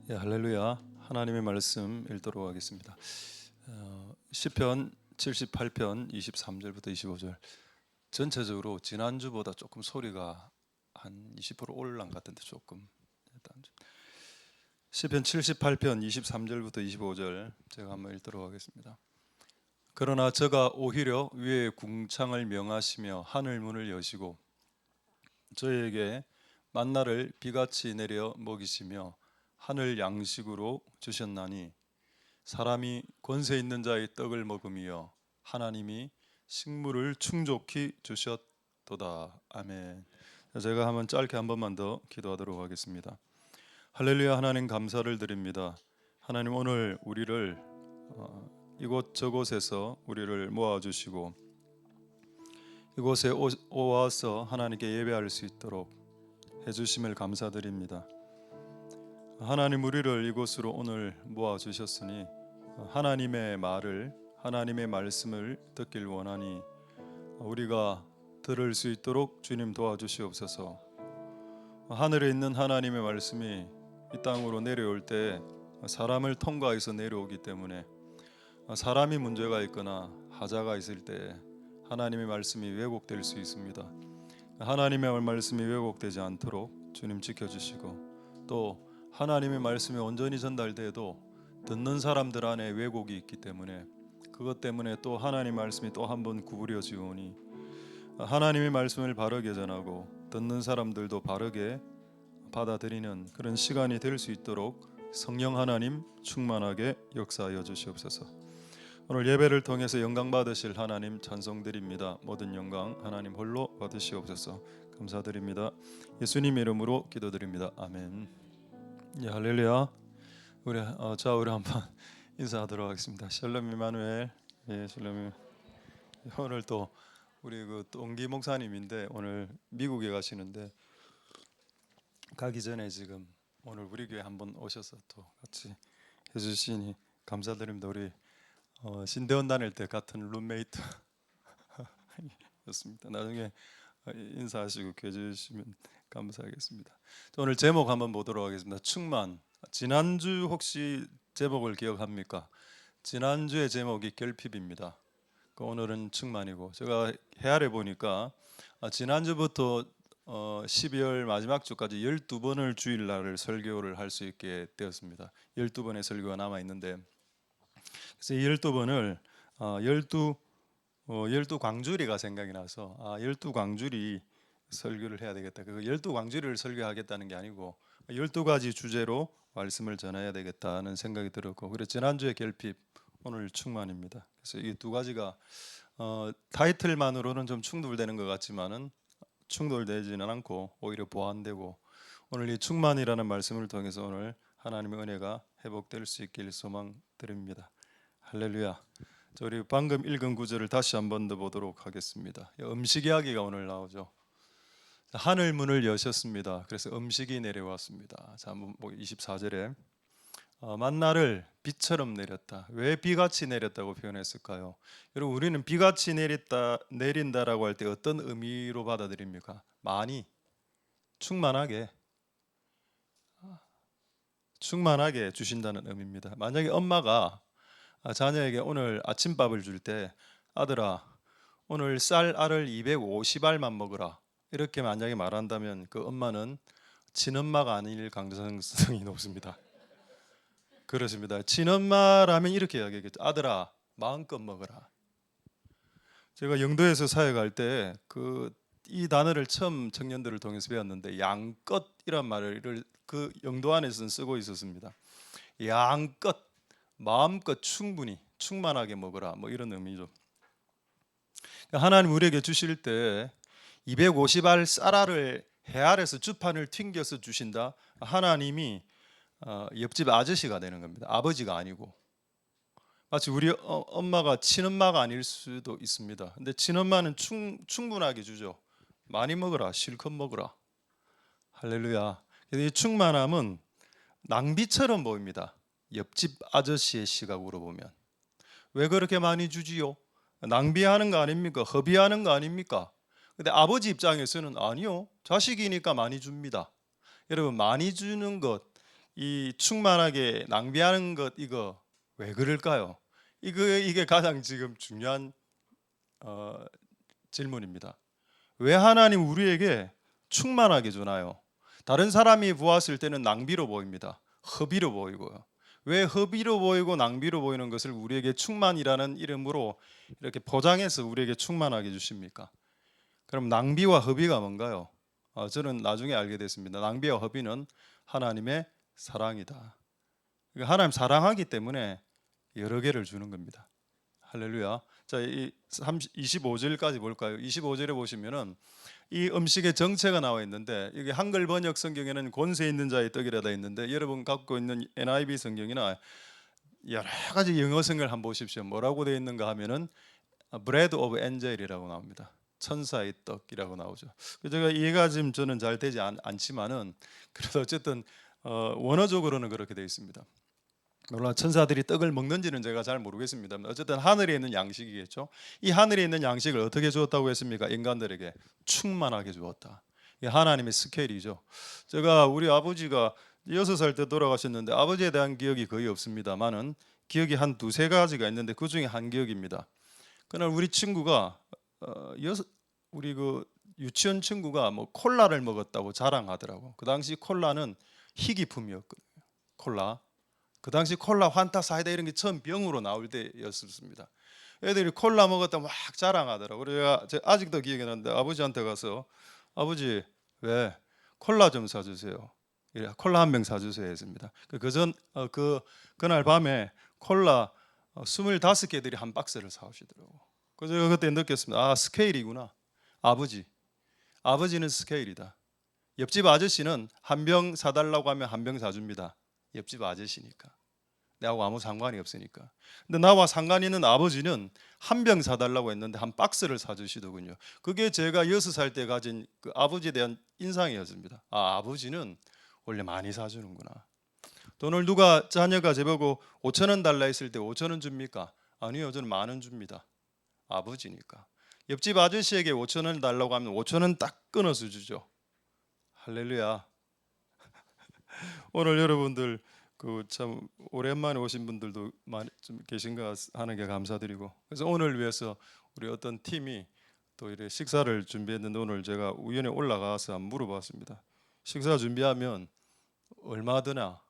예, 할렐루야. 하나님의 말씀 읽도록 하겠습니다. 시편 78편 23절부터 25절. 전체적으로 지난주보다 조금 소리가 한 20% 올라간 것 같은데 조금. 시편 78편 23절부터 25절 제가 한번 읽도록 하겠습니다. 그러나 저가 오히려 위에 궁창을 명하시며 하늘 문을 여시고 저희에게 만나를 비같이 내려 먹이시며 하늘 양식으로 주셨나니 사람이 권세 있는 자의 떡을 먹음이여 하나님이 식물을 충족히 주셨도다. 아멘. 제가 한번 짧게 한 번만 더 기도하도록 하겠습니다. 할렐루야. 하나님 감사를 드립니다. 하나님 오늘 우리를 이곳저곳에서 우리를 모아주시고 이곳에 오와서 하나님께 예배할 수 있도록 해주심을 감사드립니다. 하나님 우리를 이곳으로 오늘 모아주셨으니 하나님의 말을 하나님의 말씀을 듣길 원하니 우리가 들을 수 있도록 주님 도와주시옵소서. 하늘에 있는 하나님의 말씀이 이 땅으로 내려올 때 사람을 통과해서 내려오기 때문에 사람이 문제가 있거나 하자가 있을 때 하나님의 말씀이 왜곡될 수 있습니다. 하나님의 말씀이 왜곡되지 않도록 주님 지켜주시고 또 하나님의 말씀이 온전히 전달돼도 듣는 사람들 안에 왜곡이 있기 때문에 그것 때문에 또 하나님의 말씀이 또 한 번 구부려지오니 하나님의 말씀을 바르게 전하고 듣는 사람들도 바르게 받아들이는 그런 시간이 될 수 있도록 성령 하나님 충만하게 역사하여 주시옵소서. 오늘 예배를 통해서 영광 받으실 하나님 찬송드립니다. 모든 영광 하나님 홀로 받으시옵소서. 감사드립니다. 예수님 이름으로 기도드립니다. 아멘. 예, 할렐루야. 우리 한번 인사하도록 하겠습니다. 샬롬 이마누엘. 예, 샬롬. 오늘 또 우리 그 동기 목사님인데 오늘 미국에 가시는데 가기 전에 지금 오늘 우리 교회 한번 오셔서 또 같이 해주시니 감사드립니다. 우리 신대원 다닐 때 같은 룸메이트 였습니다. 나중에 인사하시고 교회 주시면 감사하겠습니다. 오늘 제목 한번 보도록 하겠습니다. 충만. 지난주 혹시 제목을 기억합니까? 지난주의 제목이 결핍입니다. 오늘은 충만이고 제가 헤아려 보니까 지난주부터 12월 마지막 주까지 12번을 주일날을 설교를 할 수 있게 되었습니다. 12번의 설교가 남아 있는데 그래서 이 12번을 12광주리가 생각이 나서 12광주리 설교를 해야 되겠다. 그 12광주리를 설교하겠다는 게 아니고 12가지 주제로 말씀을 전해야 되겠다는 생각이 들었고 그래서 지난주에 결핍, 오늘 충만입니다. 그래서 이 두 가지가 타이틀만으로는 좀 충돌되는 것 같지만은 충돌되지는 않고 오히려 보완되고 오늘 이 충만이라는 말씀을 통해서 오늘 하나님의 은혜가 회복될 수 있길 소망드립니다. 할렐루야. 우리 방금 읽은 구절을 다시 한 번 더 보도록 하겠습니다. 음식 이야기가 오늘 나오죠. 하늘 문을 여셨습니다. 그래서 음식이 내려왔습니다. 자, 24절에 만나를 비처럼 내렸다. 왜 비같이 내렸다고 표현했을까요? 여러분 우리는 비같이 내린다라고 할 때 어떤 의미로 받아들입니까? 많이, 충만하게 주신다는 의미입니다. 만약에 엄마가 자녀에게 오늘 아침밥을 줄 때 아들아 오늘 쌀알을 250알만 먹으라 이렇게 만약에 말한다면 그 엄마는 친엄마가 아닐 가능성이 높습니다. 그렇습니다. 친엄마라면 이렇게 이야기하겠죠. 아들아 마음껏 먹어라. 제가 영도에서 사역할 때 이 단어를 처음 청년들을 통해서 배웠는데 양껏이란 말을 그 영도 안에서는 쓰고 있었습니다. 양껏 마음껏 충분히 충만하게 먹어라 뭐 이런 의미죠. 하나님 우리에게 주실 때 250알 쌀알을 해 아래서 주판을 튕겨서 주신다. 하나님이 옆집 아저씨가 되는 겁니다. 아버지가 아니고 마치 우리 엄마가 친엄마가 아닐 수도 있습니다. 근데 친엄마는 충분하게 주죠. 많이 먹어라, 실컷 먹어라. 할렐루야. 이 충만함은 낭비처럼 보입니다. 옆집 아저씨의 시각으로 보면 왜 그렇게 많이 주지요? 낭비하는 거 아닙니까? 허비하는 거 아닙니까? 근데 아버지 입장에서는 아니요, 자식이니까 많이 줍니다. 여러분 많이 주는 것 이 충만하게 낭비하는 것 이거 왜 그럴까요? 이게 가장 지금 중요한 질문입니다. 왜 하나님 우리에게 충만하게 주나요? 다른 사람이 보았을 때는 낭비로 보입니다. 허비로 보이고요. 왜 허비로 보이고 낭비로 보이는 것을 우리에게 충만이라는 이름으로 이렇게 포장해서 우리에게 충만하게 주십니까? 그럼 낭비와 허비가 뭔가요? 저는 나중에 알게 됐습니다. 낭비와 허비는 하나님의 사랑이다. 그러니까 하나님 사랑하기 때문에 여러 개를 주는 겁니다. 할렐루야. 자, 이 25절까지 볼까요? 25절에 보시면은 이 음식의 정체가 나와 있는데, 이게 한글 번역 성경에는 권세 있는 자의 떡이라 돼 있는데, 여러분 갖고 있는 NIV 성경이나 여러 가지 영어 성경을 한번 보십시오. 뭐라고 되어 있는가 하면은 bread of angel이라고 나옵니다. 천사의 떡이라고 나오죠. 제가 이해가 지금 저는 잘 되지 않지만은 그래도 어쨌든 원어적으로는 그렇게 되어 있습니다. 물론 천사들이 떡을 먹는지는 제가 잘 모르겠습니다. 어쨌든 하늘에 있는 양식이겠죠. 이 하늘에 있는 양식을 어떻게 주었다고 했습니까? 인간들에게 충만하게 주었다. 이게 하나님의 스케일이죠. 제가 우리 아버지가 6살 때 돌아가셨는데 아버지에 대한 기억이 거의 없습니다만은 기억이 한 두세 가지가 있는데 그 중에 한 기억입니다. 그날 우리 친구가 우리 그 유치원 친구가 뭐 콜라를 먹었다고 자랑하더라고. 그 당시 콜라는 희귀품이었거든요. 콜라. 그 당시 콜라, 환타, 사이다 이런 게 처음 병으로 나올 때였습니다. 애들이 콜라 먹었다 막 자랑하더라고. 그래서 제가 아직도 기억이 나는데 아버지한테 가서 아버지 왜 콜라 좀 사주세요. 콜라 한 병 사주세요 했습니다. 그날 밤에 콜라 25개들이 한 박스를 사오시더라고. 그래서 제가 그때 느꼈습니다. 아, 스케일이구나. 아버지는 스케일이다. 옆집 아저씨는 한 병 사달라고 하면 한 병 사줍니다. 옆집 아저씨니까. 내하고 아무 상관이 없으니까. 근데 나와 상관 있는 아버지는 한 병 사달라고 했는데 한 박스를 사주시더군요. 그게 제가 6살 때 가진 그 아버지에 대한 인상이었습니다. 아, 아버지는 원래 많이 사주는구나. 돈을 누가 자녀가 저보고 5천 원 달라 했을 때 5천 원 줍니까? 아니요, 저는 10,000원 줍니다. 아버지니까. 옆집 아저씨에게 5천 원 달라고 하면 5천 원 딱 끊어서 주죠. 할렐루야. 오늘 여러분들 그 참 오랜만에 오신 분들도 많이 좀 계신가 하는 게 감사드리고, 그래서 오늘 위해서 우리 어떤 팀이 또 이렇게 식사를 준비했는데 오늘 제가 우연히 올라가서 한번 물어봤습니다. 식사 준비하면 얼마 드나?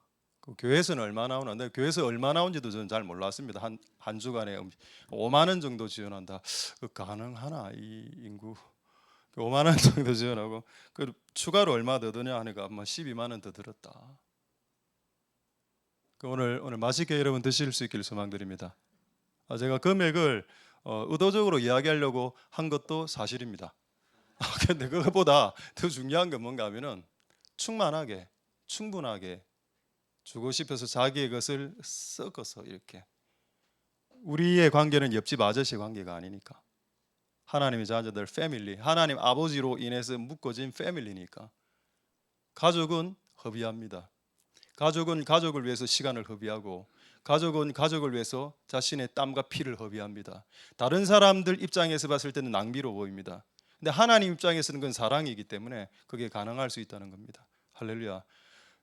그 교회에서는 얼마 나오나? 근데 교회에서 얼마 나온지도 저는 잘 몰랐습니다. 한 주간에 5만 원 정도 지원한다. 가능하나 이 인구? 5만 원 정도 지원하고 그 추가로 얼마 더 드냐 하니까 아마 12만 원 더 들었다. 오늘 맛있게 여러분 드실 수 있기를 소망드립니다. 제가 금액을 의도적으로 이야기하려고 한 것도 사실입니다. 그런데 그것보다 더 중요한 건 뭔가 하면은 충만하게 충분하게 주고 싶어서 자기의 것을 섞어서 이렇게. 우리의 관계는 옆집 아저씨 관계가 아니니까. 하나님의 자녀들 패밀리, 하나님 아버지로 인해서 묶어진 패밀리니까. 가족은 허비합니다. 가족은 가족을 위해서 시간을 허비하고, 가족은 가족을 위해서 자신의 땀과 피를 허비합니다. 다른 사람들 입장에서 봤을 때는 낭비로 보입니다. 근데 하나님 입장에서는 그건 사랑이기 때문에 그게 가능할 수 있다는 겁니다. 할렐루야.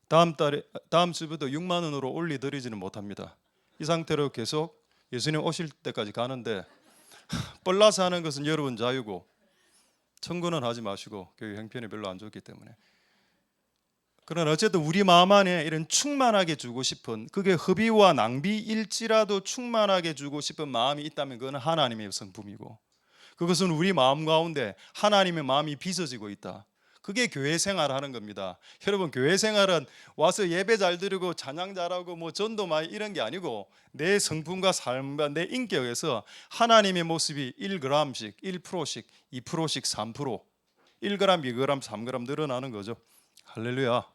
다음 주부터 6만 원으로 올리드리지는 못합니다. 이 상태로 계속 예수님 오실 때까지 가는데 뻘라서 하는 것은 여러분 자유고 청구는 하지 마시고 교회 형편이 별로 안 좋기 때문에. 그러나 어쨌든 우리 마음 안에 이런 충만하게 주고 싶은, 그게 허비와 낭비일지라도 충만하게 주고 싶은 마음이 있다면 그건 하나님의 성품이고, 그것은 우리 마음 가운데 하나님의 마음이 빚어지고 있다. 그게 교회 생활하는 겁니다. 여러분, 교회 생활은 와서 예배 잘 드리고 찬양 잘하고 뭐 전도 많이 이런 게 아니고 내 성품과 삶과 내 인격에서 하나님의 모습이 1g씩, 1%씩, 2%씩, 3%, 1g, 2g, 3g 늘어나는 거죠. 할렐루야.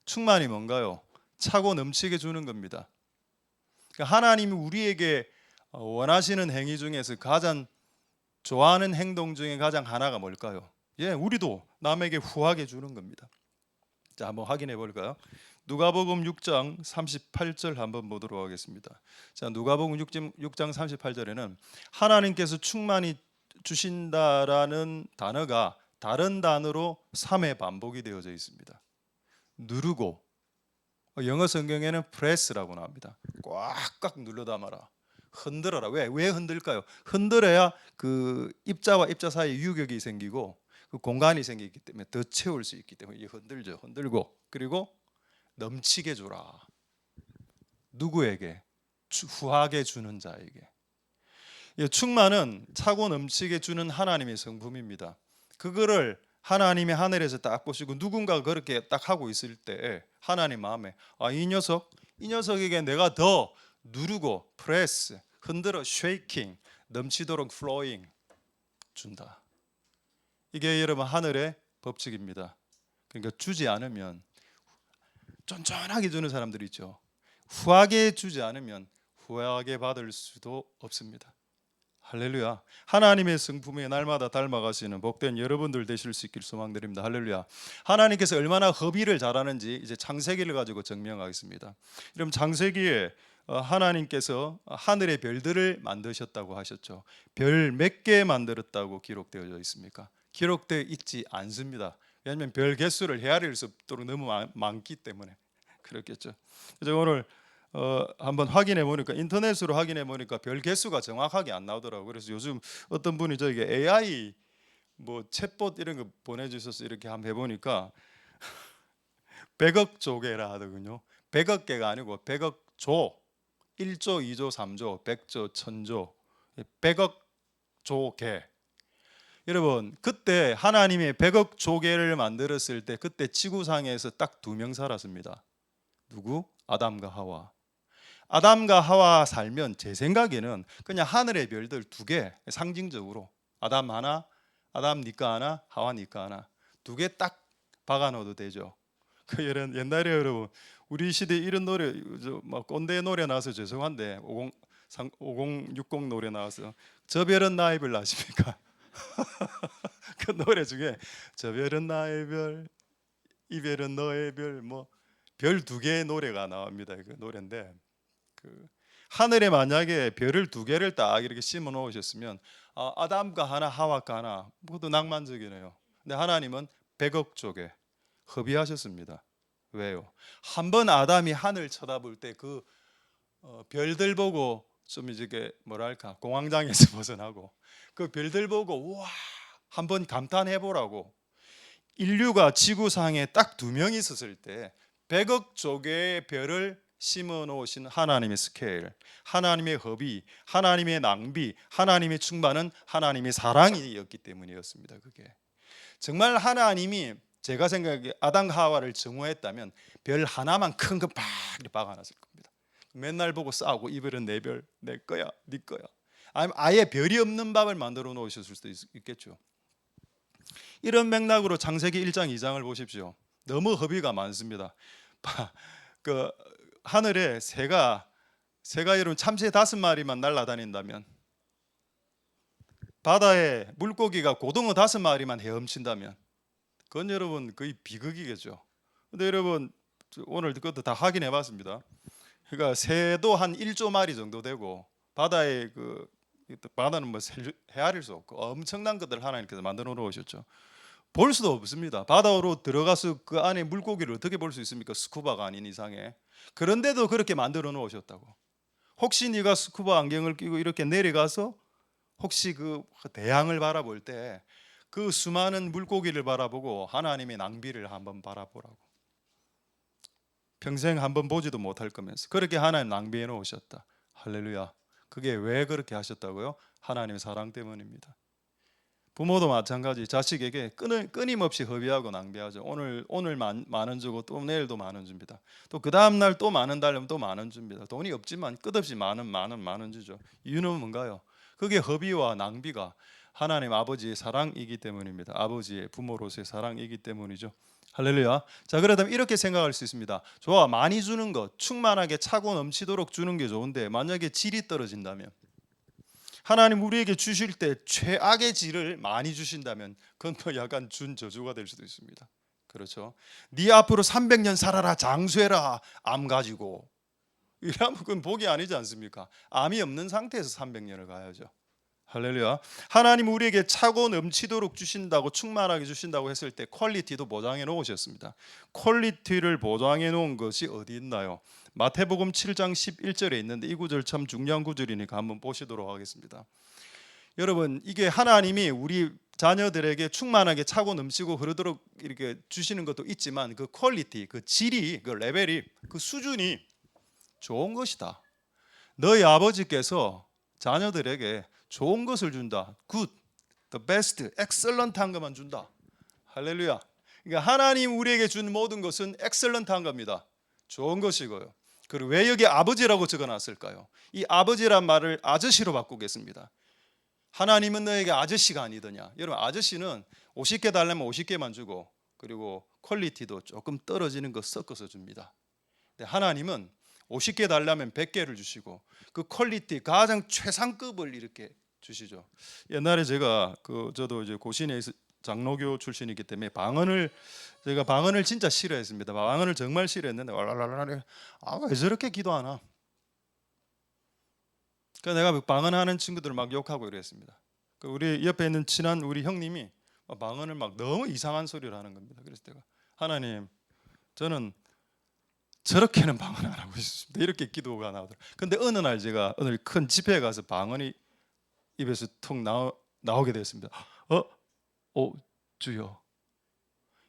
충만이 뭔가요? 차고 넘치게 주는 겁니다. 그러니까 하나님이 우리에게 원하시는 행위 중에서 가장 좋아하는 행동 중에 가장 하나가 뭘까요? 우리도 남에게 후하게 주는 겁니다. 자, 한번 확인해 볼까요? 누가복음 6장 38절 한번 보도록 하겠습니다. 자, 누가복음 6장 38절에는 하나님께서 충만히 주신다라는 단어가 다른 단어로 3회 반복이 되어져 있습니다. 누르고, 영어 성경에는 press라고 나옵니다. 꽉꽉 눌러 담아라. 흔들어라. 왜 흔들까요? 흔들어야 그 입자와 입자 사이에 유격이 생기고 그 공간이 생기기 때문에 더 채울 수 있기 때문에 흔들죠. 흔들고 그리고 넘치게 주라. 누구에게? 후하게 주는 자에게. 충만은 차고 넘치게 주는 하나님의 성품입니다. 그거를 하나님이 하늘에서 딱 보시고 누군가가 그렇게 딱 하고 있을 때 하나님 마음에 이 녀석에게 내가 더 누르고 프레스, 흔들어, 쉐이킹, 넘치도록 플로잉 준다. 이게 여러분 하늘의 법칙입니다. 그러니까 주지 않으면 쫀쫀하게 주는 사람들이 있죠. 후하게 주지 않으면 후하게 받을 수도 없습니다. 할렐루야. 하나님의 성품에 날마다 닮아가시는 복된 여러분들 되실 수 있길 소망드립니다. 할렐루야. 하나님께서 얼마나 허비를 잘하는지 이제 창세기를 가지고 증명하겠습니다. 여러분 창세기에 하나님께서 하늘의 별들을 만드셨다고 하셨죠. 별 몇 개 만들었다고 기록되어져 있습니까? 기록되어 있지 않습니다. 왜냐하면 별 개수를 헤아릴 수 없도록 너무 많기 때문에 그렇겠죠. 그래서 오늘 한번 확인해 보니까 인터넷으로 확인해 보니까 별 개수가 정확하게 안 나오더라고요. 그래서 요즘 어떤 분이 저에게 AI 뭐 챗봇 이런 거 보내주셔서 이렇게 한번 해보니까 100억 조개라 하더군요. 100억 개가 아니고 100억 조, 1조, 2조, 3조, 100조, 1000조, 100억 조개. 여러분 그때 하나님이 100억 조개를 만들었을 때 그때 지구상에서 딱 2명 살았습니다. 누구? 아담과 하와. 아담과 하와 살면 제 생각에는 그냥 하늘의 별들 2개 상징적으로 아담 하나, 아담 니까 하나, 하와 니까 하나 2개 딱 박아 넣어도 되죠. 그 옛날에 여러분 우리 시대에 이런 노래 막 꼰대 노래 나와서 죄송한데 5060 노래 나와서 저 별은 나의 별 아십니까? 그 노래 중에 저 별은 나의 별, 이 별은 너의 별, 뭐 별 2개의 노래가 나옵니다. 그 노래인데 그 하늘에 만약에 별을 2개를 딱 이렇게 심어 놓으셨으면 아담과 하나, 하와가 하나 모두 낭만적이네요. 근데 하나님은 100억 조개 허비하셨습니다. 왜요? 한번 아담이 하늘 쳐다볼 때 그 별들 보고 좀 이제 뭐랄까 공황장애에서 벗어나고 그 별들 보고 와 한번 감탄해 보라고 인류가 지구상에 딱 2명이 있었을 때 100억 조개의 별을 심어 놓으신 하나님의 스케일, 하나님의 허비, 하나님의 낭비, 하나님의 충만은 하나님의 사랑이었기 때문이었습니다. 그게 정말 하나님이 제가 생각하기에 아담 하와를 정오했다면 별 하나만 큰 거 팍 박아놨을 겁니다. 맨날 보고 싸우고 이 별은 내 별, 내 거야, 네 거야. 아니면 아예 별이 없는 밥을 만들어 놓으셨을 수도 있겠죠. 이런 맥락으로 창세기 1장 2장을 보십시오. 너무 허비가 많습니다. 그 하늘에 새가 여러분 참새 5마리만 날아다닌다면 바다에 물고기가 고등어 5마리만 헤엄친다면 그건 여러분 거의 비극이겠죠. 근데 여러분 오늘 그것도 다 확인해 봤습니다. 그러니까 새도 한 1조 마리 정도 되고 바다에 바다는 뭐 헤아릴 수 없고 엄청난 것들 하나님께서 만들어 놓으셨죠. 볼 수도 없습니다. 바다로 들어가서 그 안에 물고기를 어떻게 볼 수 있습니까? 스쿠바가 아닌 이상에. 그런데도 그렇게 만들어 놓으셨다고. 혹시 네가 스쿠바 안경을 끼고 이렇게 내려가서 혹시 그 대양을 바라볼 때 그 수많은 물고기를 바라보고 하나님의 낭비를 한번 바라보라고. 평생 한번 보지도 못할 거면서 그렇게 하나님 낭비해 놓으셨다. 할렐루야. 그게 왜 그렇게 하셨다고요? 하나님의 사랑 때문입니다. 부모도 마찬가지. 자식에게 끊임없이 허비하고 낭비하죠. 오늘 만원 주고 또 내일도 만원 줍니다. 또 그 다음 날 또 만원 달라면 또 만원 줍니다. 돈이 없지만 끝없이 만원 주죠. 이유는 뭔가요? 그게 허비와 낭비가 하나님 아버지의 사랑이기 때문입니다. 아버지의 부모로서의 사랑이기 때문이죠. 할렐루야. 자, 그렇다면 이렇게 생각할 수 있습니다. 좋아, 많이 주는 것, 충만하게 차고 넘치도록 주는 게 좋은데 만약에 질이 떨어진다면, 하나님 우리에게 주실 때 최악의 질을 많이 주신다면 그건 뭐 약간 준저주가 될 수도 있습니다. 그렇죠? 네 앞으로 300년 살아라, 장수해라, 암 가지고 이러면 그건 복이 아니지 않습니까? 암이 없는 상태에서 300년을 가야죠. 할렐루야. 하나님 우리에게 차고 넘치도록 주신다고, 충만하게 주신다고 했을 때 퀄리티도 보장해 놓으셨습니다. 퀄리티를 보장해 놓은 것이 어디 있나요? 마태복음 7장 11절에 있는데 이 구절 참 중요한 구절이니까 한번 보시도록 하겠습니다. 여러분, 이게 하나님이 우리 자녀들에게 충만하게 차고 넘치고 흐르도록 이렇게 주시는 것도 있지만 그 퀄리티, 그 질이, 그 레벨이, 그 수준이 좋은 것이다. 너희 아버지께서 자녀들에게 좋은 것을 준다. good, the best, excellent한 것만 준다. 할렐루야. 그러니까 하나님 우리에게 준 모든 것은 excellent한 겁니다. 좋은 것이고요. 그리고 왜 여기 아버지라고 적어놨을까요? 이 아버지란 말을 아저씨로 바꾸겠습니다. 하나님은 너에게 아저씨가 아니더냐. 여러분, 아저씨는 50개 달라면 50개만 주고 그리고 퀄리티도 조금 떨어지는 거 섞어서 줍니다. 근데 하나님은 50개 달라면 100개를 주시고 그 퀄리티 가장 최상급을 이렇게 주시죠. 옛날에 제가 저도 이제 고신에 장로교 출신이기 때문에 제가 방언을 진짜 싫어했습니다. 방언을 정말 싫어했는데 왜 저렇게 기도하나? 그러니까 내가 방언하는 친구들을 막 욕하고 이랬습니다. 우리 옆에 있는 친한 우리 형님이 방언을 막 너무 이상한 소리를 하는 겁니다. 그래서 내가 하나님, 저는 저렇게는 방언 안 하고 있습니다. 이렇게 기도가 나오더라고요. 근데 어느 날 제가 오늘 큰 집회에 가서 방언이 입에서 툭 나오게 됐습니다. 주여,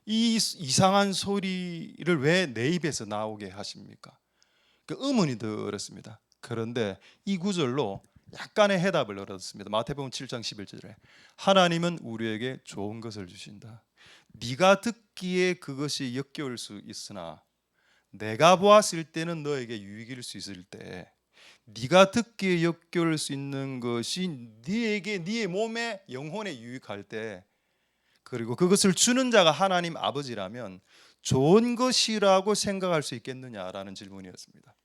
이 이상한 소리를 왜 내 입에서 나오게 하십니까? 그 의문이 들었습니다. 그런데 이 구절로 약간의 해답을 얻었습니다. 마태복음 7장 11절에 하나님은 우리에게 좋은 것을 주신다. 네가 듣기에 그것이 역겨울 수 있으나 내가 보았을 때는 너에게 유익일 수 있을 때, 네가 듣기에 역겨울 수 있는 것이 네에게, 네 몸에, 영혼에 유익할 때, 그리고 그것을 주는 자가 하나님 아버지라면 좋은 것이라고 생각할 수 있겠느냐라는 질문이었습니다.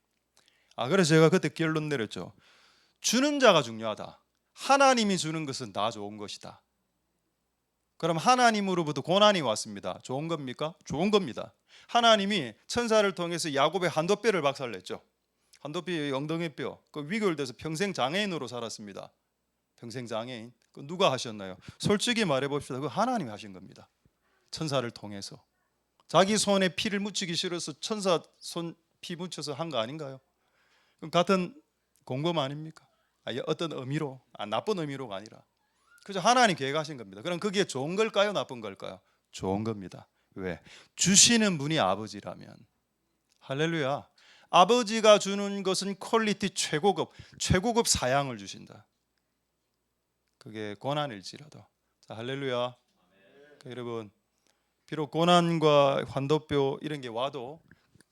그래서 제가 그때 결론 내렸죠. 주는 자가 중요하다. 하나님이 주는 것은 다 좋은 것이다. 그럼 하나님으로부터 고난이 왔습니다. 좋은 겁니까? 좋은 겁니다. 하나님이 천사를 통해서 야곱의 한도뼈를 박살냈죠. 한도뼈의 엉덩이뼈, 그 위골돼서 평생 장애인으로 살았습니다. 평생 장애인. 그 누가 하셨나요? 솔직히 말해봅시다. 그 하나님이 하신 겁니다. 천사를 통해서. 자기 손에 피를 묻히기 싫어서 천사 손 피 묻혀서 한 거 아닌가요? 그럼 같은 공범 아닙니까? 어떤 의미로, 나쁜 의미로가 아니라 그저 하나님 계획하신 겁니다. 그럼 그게 좋은 걸까요? 나쁜 걸까요? 좋은 겁니다. 왜? 주시는 분이 아버지라면. 할렐루야. 아버지가 주는 것은 퀄리티 최고급 사양을 주신다. 그게 고난일지라도. 자, 할렐루야. 여러분, 비록 고난과 환도뼈 이런 게 와도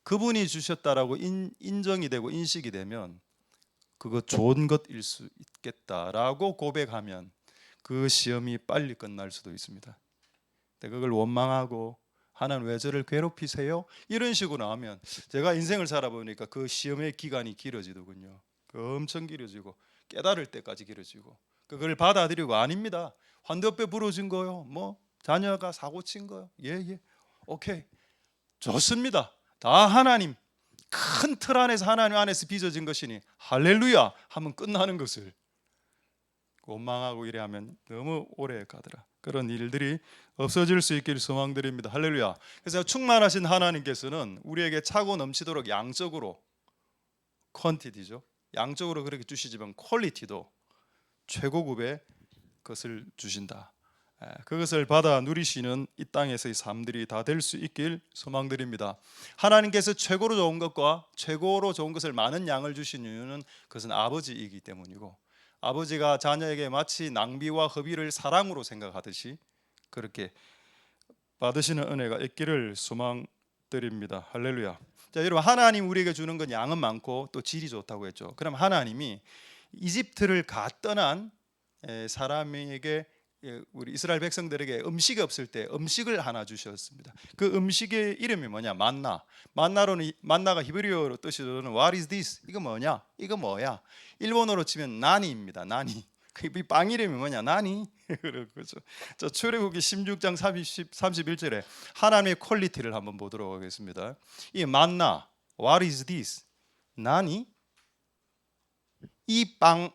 그분이 주셨다라고 인정이 되고 인식이 되면 그거 좋은 것일 수 있겠다라고 고백하면 그 시험이 빨리 끝날 수도 있습니다. 근데 그걸 원망하고 하나님 왜 저를 괴롭히세요? 이런 식으로 하면 제가 인생을 살아보니까 그 시험의 기간이 길어지더군요. 엄청 길어지고 깨달을 때까지 길어지고 그걸 받아들이고 아닙니다. 환도뼈 부러진 거요. 뭐 자녀가 사고 친 거요. 예. 오케이. 좋습니다. 다 하나님 큰 틀 안에서 하나님 안에서 빚어진 것이니 할렐루야 하면 끝나는 것을 원망하고 이래 하면 너무 오래 가더라. 그런 일들이 없어질 수 있기를 소망드립니다. 할렐루야. 그래서 충만하신 하나님께서는 우리에게 차고 넘치도록 양적으로 퀀티티죠. 양적으로 그렇게 주시지만 퀄리티도 최고급의 것을 주신다. 그것을 받아 누리시는 이 땅에서의 삶들이 다 될 수 있길 소망드립니다. 하나님께서 최고로 좋은 것과 최고로 좋은 것을 많은 양을 주신 이유는 그것은 아버지이기 때문이고 아버지가 자녀에게 마치 낭비와 허비를 사랑으로 생각하듯이 그렇게 받으시는 은혜가 있기를 소망드립니다. 할렐루야. 자, 여러분, 하나님 우리에게 주는 건 양은 많고 또 질이 좋다고 했죠. 그럼 하나님이 이집트를 떠난 사람에게, 우리 이스라엘 백성들에게 음식이 없을 때 음식을 하나 주셨습니다. 그 음식의 이름이 뭐냐? 만나로는 만나가 히브리어로 뜻으로는 What is this? 이거 뭐냐? 이거 뭐야? 일본어로 치면 나니입니다. 나니. 그 빵 이름이 뭐냐? 나니. 그렇죠. 자, 출애굽기 16장 31절에 하나님의 퀄리티를 한번 보도록 하겠습니다. 이 만나, What is this? 나니? 이 빵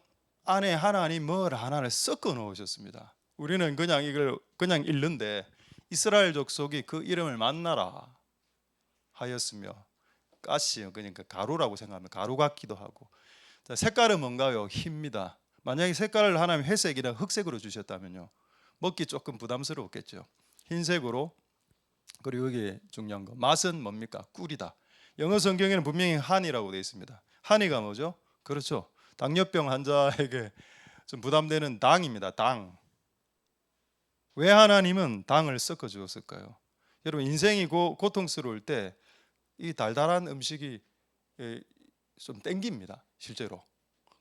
안에 하나님 뭘 하나를 섞어 놓으셨습니다. 우리는 그냥 이걸 그냥 읽는데 이스라엘 족속이 그 이름을 만나라 하였으며, 가시 그러니까 가루라고 생각하면 가루 같기도 하고. 자, 색깔은 뭔가요? 흰입니다. 만약에 색깔을 하나님 회색이나 흑색으로 주셨다면요, 먹기 조금 부담스러웠겠죠. 흰색으로. 그리고 여기 중요한 거, 맛은 뭡니까? 꿀이다. 영어 성경에는 분명히 한이라고 되어 있습니다. 한이가 뭐죠? 그렇죠, 당뇨병 환자에게 좀 부담되는 당입니다. 당. 왜 하나님은 당을 섞어 주었을까요? 여러분, 인생이 고통스러울 때 이 달달한 음식이 좀 땡깁니다, 실제로.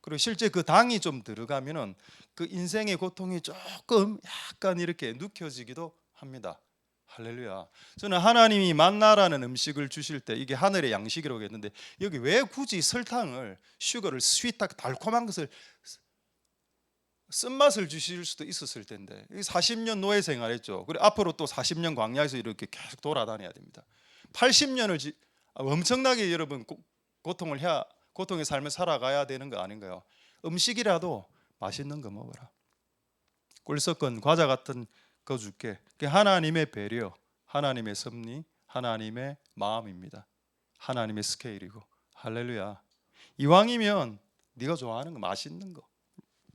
그리고 실제 그 당이 좀 들어가면은 그 인생의 고통이 조금 약간 이렇게 눕혀지기도 합니다. 할렐루야. 저는 하나님이 만나라는 음식을 주실 때 이게 하늘의 양식이라고 했는데, 여기 왜 굳이 설탕을, 슈거를, 스윗하게 달콤한 것을, 쓴맛을 주실 수도 있었을 텐데. 40년 노예 생활했죠. 그리고 앞으로 또 40년 광야에서 이렇게 계속 돌아다녀야 됩니다. 80년을 엄청나게 여러분 고통의 삶을 살아가야 되는 거 아닌가요? 음식이라도 맛있는 거 먹어라. 꿀 섞은 과자 같은 거 줄게. 그게 하나님의 배려, 하나님의 섭리, 하나님의 마음입니다. 하나님의 스케일이고. 할렐루야. 이왕이면 네가 좋아하는 거, 맛있는 거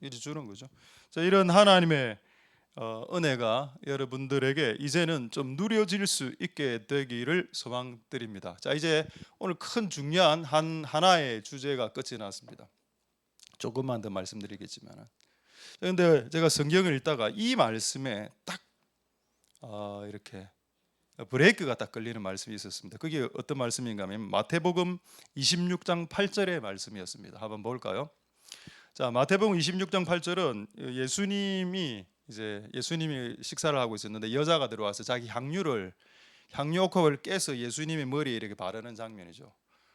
이리 주는 거죠. 자, 이런 하나님의 은혜가 여러분들에게 이제는 좀 누려질 수 있게 되기를 소망드립니다. 자, 이제 오늘 큰 중요한 하나의 주제가 끝이 났습니다. 조금만 더 말씀드리겠지만, 그런데 제가 성경을 읽다가 이 말씀에 딱 이렇게 브레이크가 딱 걸리는 말씀이 있었습니다. 그게 어떤 말씀인가 하면 마태복음 26장 8절의 말씀이었습니다. 한번 볼까요? 자, 마태복음 26장 8절은 예수님이 식사를 하고 있었는데 여자가 들어와서 자기 향유 옥합을 깨서 예수님의 머리에 이렇게 바르는 장면이죠.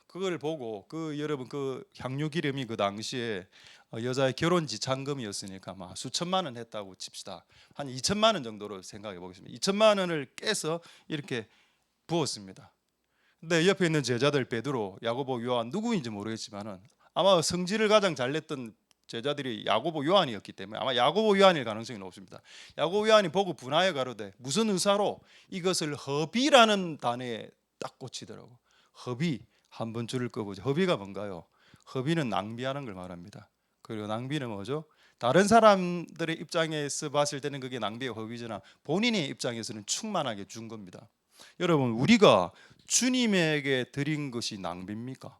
그걸 보고 여러분 그 향유 기름이 그 당시에 여자의 결혼 지참금이었으니까 막 수천만 원 했다고 칩시다. 한 2천만 원 정도로 생각해 보겠습니다. 2천만 원을 깨서 이렇게 부었습니다. 근데 옆에 있는 제자들 베드로, 야고보, 요한 누구인지 모르겠지만은 아마 성질을 가장 잘 냈던 제자들이 야고보, 요한이었기 때문에 아마 야고보, 요한일 가능성이 높습니다. 야고보, 요한이 보고 분하여 가로되 무슨 의사로 이것을 허비라는 단어에 딱 꽂히더라고. 허비, 한번 줄을 꺼보죠. 허비가 뭔가요? 허비는 낭비하는 걸 말합니다. 그리고 낭비는 뭐죠? 다른 사람들의 입장에서 봤을 때는 그게 낭비와 허비잖아. 본인의 입장에서는 충만하게 준 겁니다. 여러분, 우리가 주님에게 드린 것이 낭비입니까?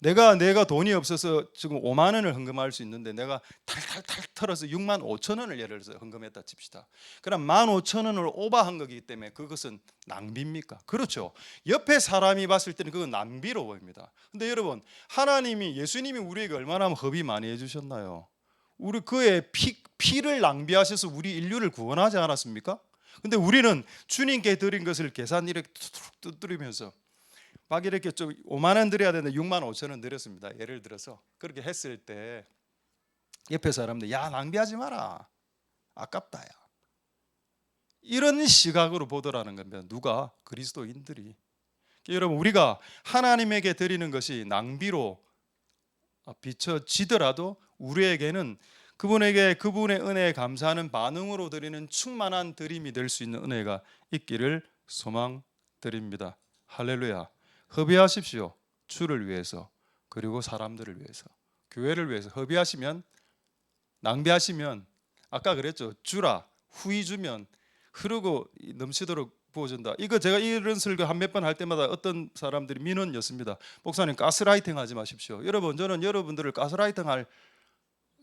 내가 돈이 없어서 지금 5만 원을 헌금할 수 있는데 내가 탈탈탈 털어서 6만 5천 원을 예를 들어서 헌금했다 칩시다. 그럼 15,000원을 오버한 거기 때문에 그것은 낭비입니까? 그렇죠. 옆에 사람이 봤을 때는 그건 낭비로 보입니다. 근데 여러분, 예수님이 우리에게 얼마나 허비 많이 해주셨나요? 우리 그의 피를 낭비하셔서 우리 인류를 구원하지 않았습니까? 근데 우리는 주님께 드린 것을 계산 이렇게 툭툭 두드리면서 막 이렇게 좀 5만 원 드려야 되는데 6만 5천 원 드렸습니다. 예를 들어서 그렇게 했을 때 옆에 사람들, 야, 낭비하지 마라, 아깝다, 야, 이런 시각으로 보더라는 겁니다. 누가? 그리스도인들이. 여러분, 우리가 하나님에게 드리는 것이 낭비로 비춰지더라도 우리에게는 그분의 은혜에 감사하는 반응으로 드리는 충만한 드림이 될 수 있는 은혜가 있기를 소망드립니다. 할렐루야. 허비하십시오. 주를 위해서, 그리고 사람들을 위해서, 교회를 위해서. 허비하시면, 낭비하시면, 아까 그랬죠, 주라, 후히 주면 흐르고 넘치도록 부어준다. 이거 제가 이런 설교 한 몇 번 할 때마다 어떤 사람들이 민원이었습니다. 목사님, 가스라이팅 하지 마십시오. 여러분, 저는 여러분들을 가스라이팅 할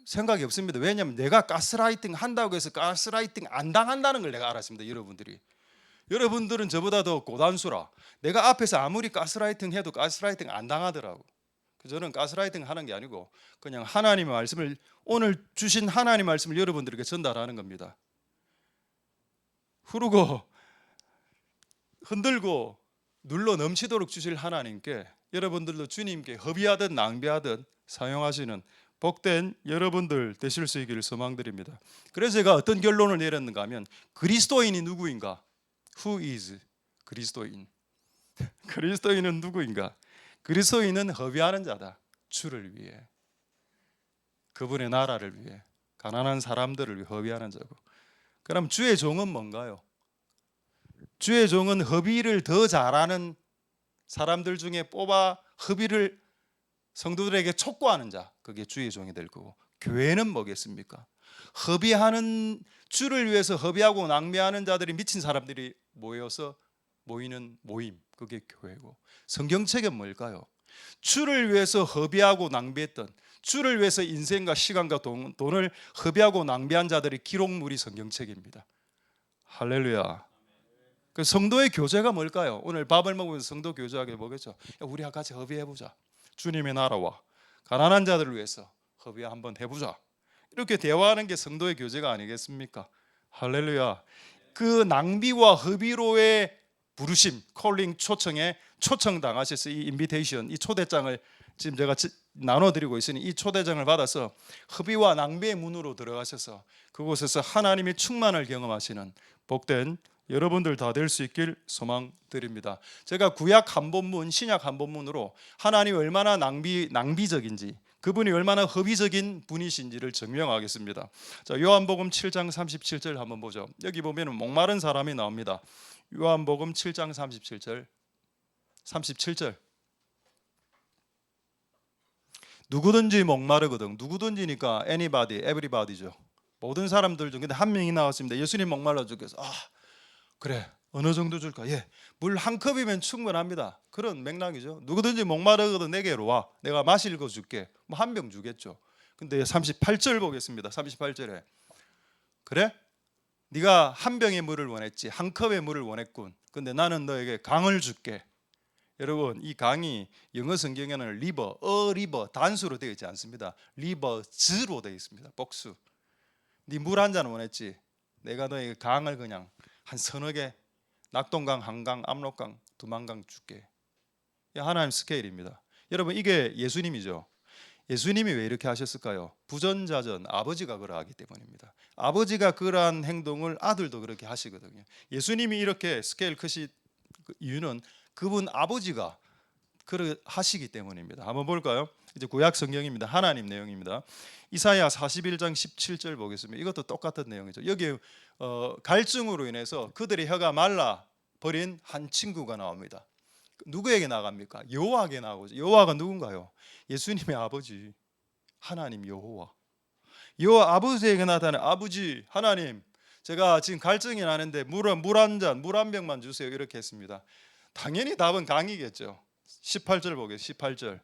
생각이 없습니다. 왜냐하면 내가 가스라이팅 한다고 해서 가스라이팅 안 당한다는 걸 내가 알았습니다. 여러분들은 저보다 더 고단수라. 내가 앞에서 아무리 가스라이팅 해도 가스라이팅 안 당하더라고. 저는 가스라이팅 하는 게 아니고 그냥 하나님의 말씀을, 오늘 주신 하나님의 말씀을 여러분들에게 전달하는 겁니다. 흐르고 흔들고 눌러 넘치도록 주실 하나님께, 여러분들도 주님께 허비하든 낭비하든 사용하시는 복된 여러분들 되실 수 있기를 소망드립니다. 그래서 제가 어떤 결론을 내렸는가 하면, 그리스도인이 누구인가? Who is 그리스도인? 그리스도인은 누구인가? 그리스도인은 허비하는 자다. 주를 위해. 그분의 나라를 위해, 가난한 사람들을 위해 허비하는 자고. 그럼 주의 종은 뭔가요? 주의 종은 허비를 더 잘하는 사람들 중에 뽑아 허비를 성도들에게 촉구하는 자, 그게 주의 종이 될 거고, 교회는 뭐겠습니까? 허비하는, 주를 위해서 허비하고 낭비하는 자들이, 미친 사람들이 모여서 모이는 모임, 그게 교회고, 성경책은 뭘까요? 주를 위해서 허비하고 낭비했던, 주를 위해서 인생과 시간과 돈을 허비하고 낭비한 자들의 기록물이 성경책입니다. 할렐루야. 그 성도의 교제가 뭘까요? 오늘 밥을 먹으면서 성도 교제하게 뭐겠죠? 우리가 같이 허비해보자. 주님의 나라와 가난한 자들을 위해서 허비 한번 해보자. 이렇게 대화하는 게 성도의 교제가 아니겠습니까? 할렐루야. 그 낭비와 허비로의 부르심, 콜링, 초청에 초청당하셔서 이 인비테이션, 이 초대장을 지금 제가 나눠드리고 있으니 이 초대장을 받아서 허비와 낭비의 문으로 들어가셔서 그곳에서 하나님의 충만을 경험하시는 복된 여러분들 다 될 수 있길 소망드립니다. 제가 구약 한 본문, 신약 한 본문으로 하나님이 얼마나 낭비적인지, 그분이 얼마나 허비적인 분이신지를 증명하겠습니다. 자, 요한복음 7장 37절 한번 보죠. 여기 보면 목마른 사람이 나옵니다. 요한복음 7장 37절. 누구든지 목마르거든. 누구든지니까 anybody, everybody죠. 모든 사람들 중. 근데 한 명이 나왔습니다. 예수님 목말라 죽겠어. 그래, 어느 정도 줄까? 물 한 컵이면 충분합니다. 그런 맥락이죠. 누구든지 목마르거든 내게로 와, 내가 마실 거 줄게. 뭐 한 병 주겠죠. 근데 38절 보겠습니다. 38절에 그래? 네가 한 병의 물을 원했지, 한 컵의 물을 원했군. 근데 나는 너에게 강을 줄게. 여러분, 이 강이 영어 성경에는 리버 단수로 되어 있지 않습니다. 리버즈로 되어 있습니다. 복수. 네 물 한 잔 원했지, 내가 너에게 강을 그냥 한 서너 개, 낙동강, 한강, 압록강, 두만강 줄게. 하나님 스케일입니다. 여러분, 이게 예수님이죠. 예수님이 왜 이렇게 하셨을까요? 부전자전, 아버지가 그러하기 때문입니다. 아버지가 그러한 행동을 아들도 그렇게 하시거든요. 예수님이 이렇게 스케일 크신 이유는 그분 아버지가 하시기 때문입니다. 한번 볼까요? 이제 구약 성경입니다. 하나님 내용입니다. 이사야 41장 17절 보겠습니다. 이것도 똑같은 내용이죠. 여기 갈증으로 인해서 그들의 혀가 말라 버린 한 친구가 나옵니다. 누구에게 나갑니까? 여호와에게 나오죠. 여호와가 누군가요? 예수님의 아버지 하나님 여호와. 여호와 아버지에게 나타나는 아버지 하나님, 제가 지금 갈증이 나는데 물 한 잔, 물 한 병만 주세요. 이렇게 했습니다. 당연히 답은 강이겠죠. 18절 보겠습니다. 18절.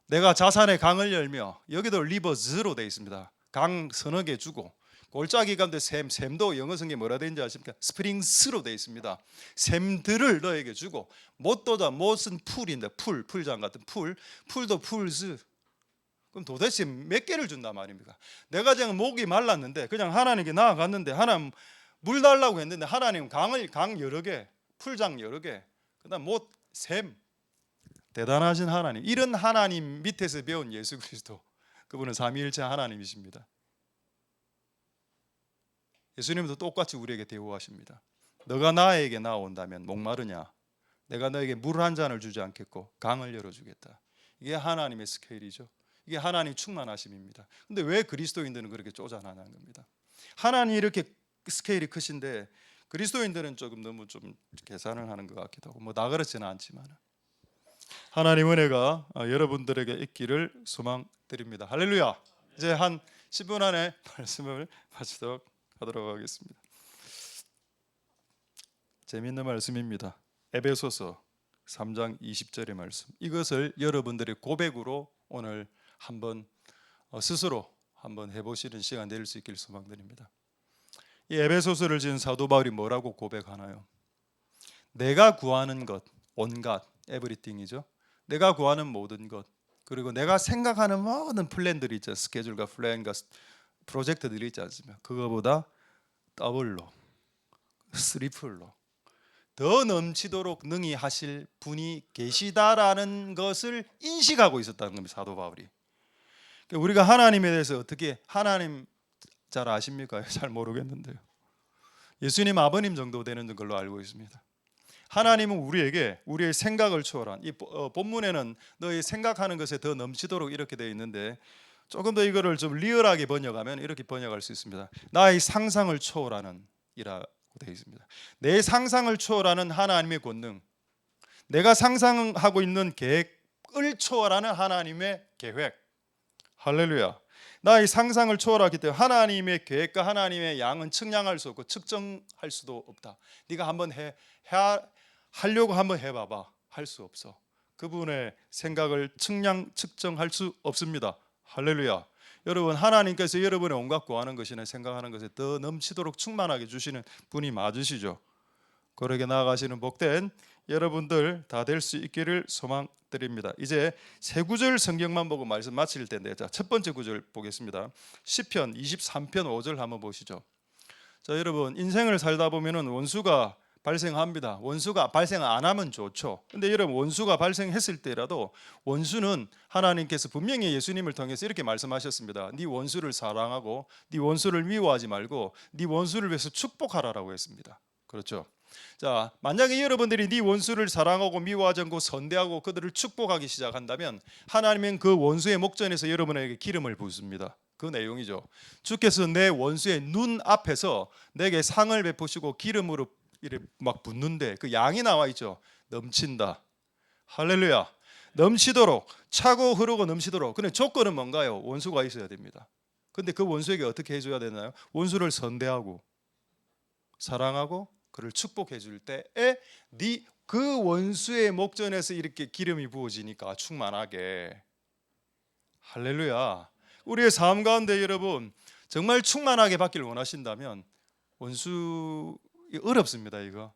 내가 자산의 강을 열며, 여기도 리버즈로 되어 있습니다. 강 서너 개 주고, 골짜기 가운데 샘도 영어 성경에 뭐라 되는지 아십니까? 스프링스로 되어 있습니다. 샘들을 너에게 주고, 못도다, 못은 풀인데 풀장 같은 풀도 풀스. 그럼 도대체 몇 개를 준단 말입니까? 내가 지금 목이 말랐는데 그냥 하나님께 나아갔는데 하나님 물 달라고 했는데 하나님 강 여러 개, 풀장 여러 개, 그다음 못, 샘. 대단하신 하나님. 이런 하나님 밑에서 배운 예수 그리스도, 그분은 삼위일체 하나님이십니다. 예수님도 똑같이 우리에게 대우하십니다. 너가 나에게 나온다면 목마르냐? 내가 너에게 물 한 잔을 주지 않겠고 강을 열어주겠다. 이게 하나님의 스케일이죠. 이게 하나님 충만하심입니다. 근데 왜 그리스도인들은 그렇게 쪼잔하냐는 겁니다. 하나님이 이렇게 스케일이 크신데 그리스도인들은 조금 너무 좀 계산을 하는 것 같기도 하고, 뭐 다 그렇지는 않지만 하나님 은혜가 여러분들에게 있기를 소망드립니다. 할렐루야. 이제 한 10분 안에 말씀을 마치도록 하도록 하겠습니다. 재미있는 말씀입니다. 에베소서 3장 20절의 말씀. 이것을 여러분들의 고백으로 오늘 한번 스스로 한번 해보시는 시간 될 수 있길 소망드립니다. 이 에베소서를 지은 사도 바울이 뭐라고 고백하나요? 내가 구하는 것, 온갖, 에브리띵이죠. 내가 구하는 모든 것, 그리고 내가 생각하는 모든 플랜들이 있죠. 스케줄과 플랜과 프로젝트들이 있지 않습니까? 그거보다 더블로, 스리플로 더 넘치도록 능히 하실 분이 계시다라는 것을 인식하고 있었다는 겁니다. 사도 바울이. 우리가 하나님에 대해서 어떻게, 하나님 잘 아십니까? 잘 모르겠는데요. 예수님 아버님 정도 되는 걸로 알고 있습니다. 하나님은 우리에게 우리의 생각을 초월한, 이 본문에는 너희 생각하는 것에 더 넘치도록 이렇게 되어 있는데 조금 더 이거를 좀 리얼하게 번역하면 이렇게 번역할 수 있습니다. 나의 상상을 초월하는 이라고 되어 있습니다. 내 상상을 초월하는 하나님의 권능, 내가 상상하고 있는 계획을 초월하는 하나님의 계획. 할렐루야. 나의 상상을 초월하기 때문에 하나님의 계획과 하나님의 양은 측량할 수 없고 측정할 수도 없다. 네가 한번 하려고 한번 해봐봐. 할 수 없어. 그분의 생각을 측정할 수 없습니다. 할렐루야. 여러분, 하나님께서 여러분의 온갖 구하는 것이나 생각하는 것에 더 넘치도록 충만하게 주시는 분이 맞으시죠. 그러게 나아가시는 복된 여러분들 다 될 수 있기를 소망드립니다. 이제 세 구절 성경만 보고 말씀 마칠 텐데, 자, 첫 번째 구절 보겠습니다. 시편 23편 5절 한번 보시죠. 자, 여러분, 인생을 살다 보면은 원수가 발생합니다. 원수가 발생 안 하면 좋죠. 근데 여러분, 원수가 발생했을 때라도 원수는 하나님께서 분명히 예수님을 통해서 이렇게 말씀하셨습니다. 네 원수를 사랑하고 네 원수를 미워하지 말고 네 원수를 위해서 축복하라라고 했습니다. 그렇죠? 자, 만약에 여러분들이 네 원수를 사랑하고 미워하지 않고 선대하고 그들을 축복하기 시작한다면 하나님은 그 원수의 목전에서 여러분에게 기름을 붓습니다. 그 내용이죠. 주께서 내 원수의 눈 앞에서 내게 상을 베푸시고 기름으로 이렇게 막 붓는데 그 양이 나와 있죠. 넘친다. 할렐루야. 넘치도록, 차고 흐르고 넘치도록. 근데 조건은 뭔가요? 원수가 있어야 됩니다. 근데 그 원수에게 어떻게 해줘야 되나요? 원수를 선대하고 사랑하고 그를 축복해 줄 때에 그 원수의 목전에서 이렇게 기름이 부어지니까 충만하게. 할렐루야. 우리의 삶 가운데 여러분 정말 충만하게 받기를 원하신다면 원수 어렵습니다. 이거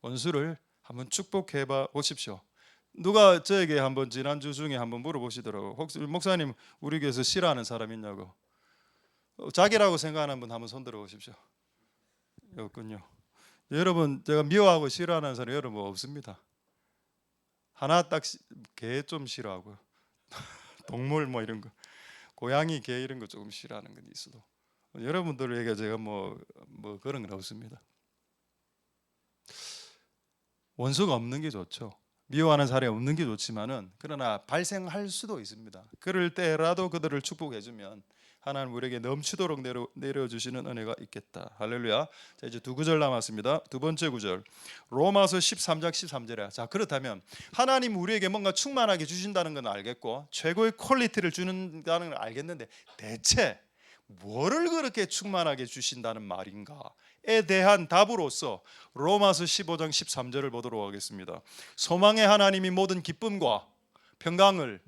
원수를 한번 축복해 봐 보십시오. 누가 저에게 한번 지난주 중에 한번 물어보시더라고. 혹시 목사님 우리 교회에서 싫어하는 사람 있냐고. 자기라고 생각하는 분 한번 손 들어 보십시오. 없군요. 여러분, 제가 미워하고 싫어하는 사람 여러분 없습니다. 하나 딱 개 좀 싫어하고요. 동물 뭐 이런 거, 고양이, 개 이런 거 조금 싫어하는 건 있어도 여러분들에게 제가 뭐 그런 건 없습니다. 원수가 없는 게 좋죠. 미워하는 사람이 없는 게 좋지만은 그러나 발생할 수도 있습니다. 그럴 때라도 그들을 축복해주면 하나님 우리에게 넘치도록 내려주시는 은혜가 있겠다. 할렐루야. 자, 이제 두 구절 남았습니다. 두 번째 구절 로마서 13장 13절에 자, 그렇다면 하나님 우리에게 뭔가 충만하게 주신다는 건 알겠고 최고의 퀄리티를 주는다는 건 알겠는데 대체 뭐를 그렇게 충만하게 주신다는 말인가에 대한 답으로서 로마서 15장 13절을 보도록 하겠습니다. 소망의 하나님이 모든 기쁨과 평강을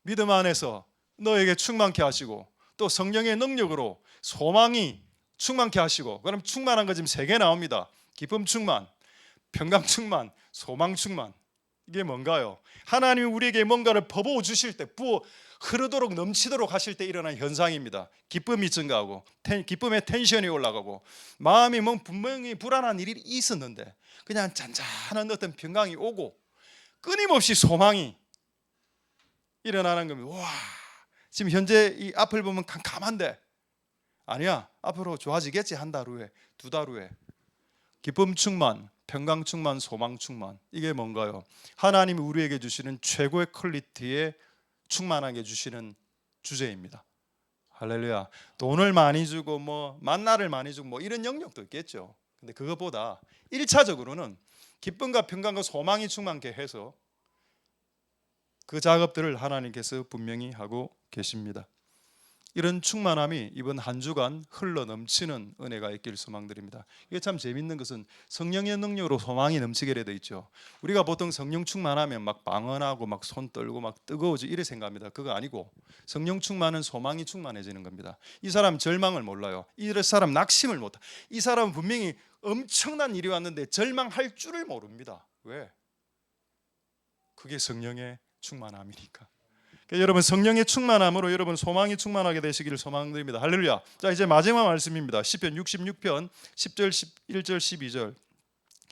믿음 안에서 너에게 충만케 하시고 또 성령의 능력으로 소망이 충만케 하시고. 그럼 충만한 거 지금 세 개 나옵니다. 기쁨 충만, 평강 충만, 소망 충만. 이게 뭔가요? 하나님이 우리에게 뭔가를 퍼부어 주실 때 부어 흐르도록 넘치도록 하실 때 일어나는 현상입니다. 기쁨이 증가하고 기쁨의 텐션이 올라가고 마음이 분명히 불안한 일이 있었는데 그냥 잔잔한 어떤 평강이 오고 끊임없이 소망이 일어나는 겁니다. 와, 지금 현재 이 앞을 보면 캄캄한데 아니야, 앞으로 좋아지겠지. 한 달 후에, 두 달 후에. 기쁨 충만, 평강 충만, 소망 충만. 이게 뭔가요? 하나님이 우리에게 주시는 최고의 퀄리티의 충만하게 주시는 주제입니다. 할렐루야. 돈을 많이 주고 뭐 만나를 많이 주고 뭐 이런 영역도 있겠죠. 근데 그것보다 1차적으로는 기쁨과 평강과 소망이 충만케 해서 그 작업들을 하나님께서 분명히 하고 계십니다. 이런 충만함이 이번 한 주간 흘러 넘치는 은혜가 있길 소망드립니다. 이게 참 재밌는 것은 성령의 능력으로 소망이 넘치게 되어 있죠. 우리가 보통 성령 충만하면 막 방언하고 막 손 떨고 막 뜨거워지 이래 생각합니다. 그거 아니고 성령 충만은 소망이 충만해지는 겁니다. 이 사람 절망을 몰라요. 이 사람 낙심을 못해. 이 사람은 분명히 엄청난 일이 왔는데 절망할 줄을 모릅니다. 왜? 그게 성령의 충만함이니까. 그러니까 여러분 성령의 충만함으로 여러분 소망이 충만하게 되시기를 소망드립니다. 할렐루야. 자, 이제 마지막 말씀입니다. 시편 66편 10절 11절 12절.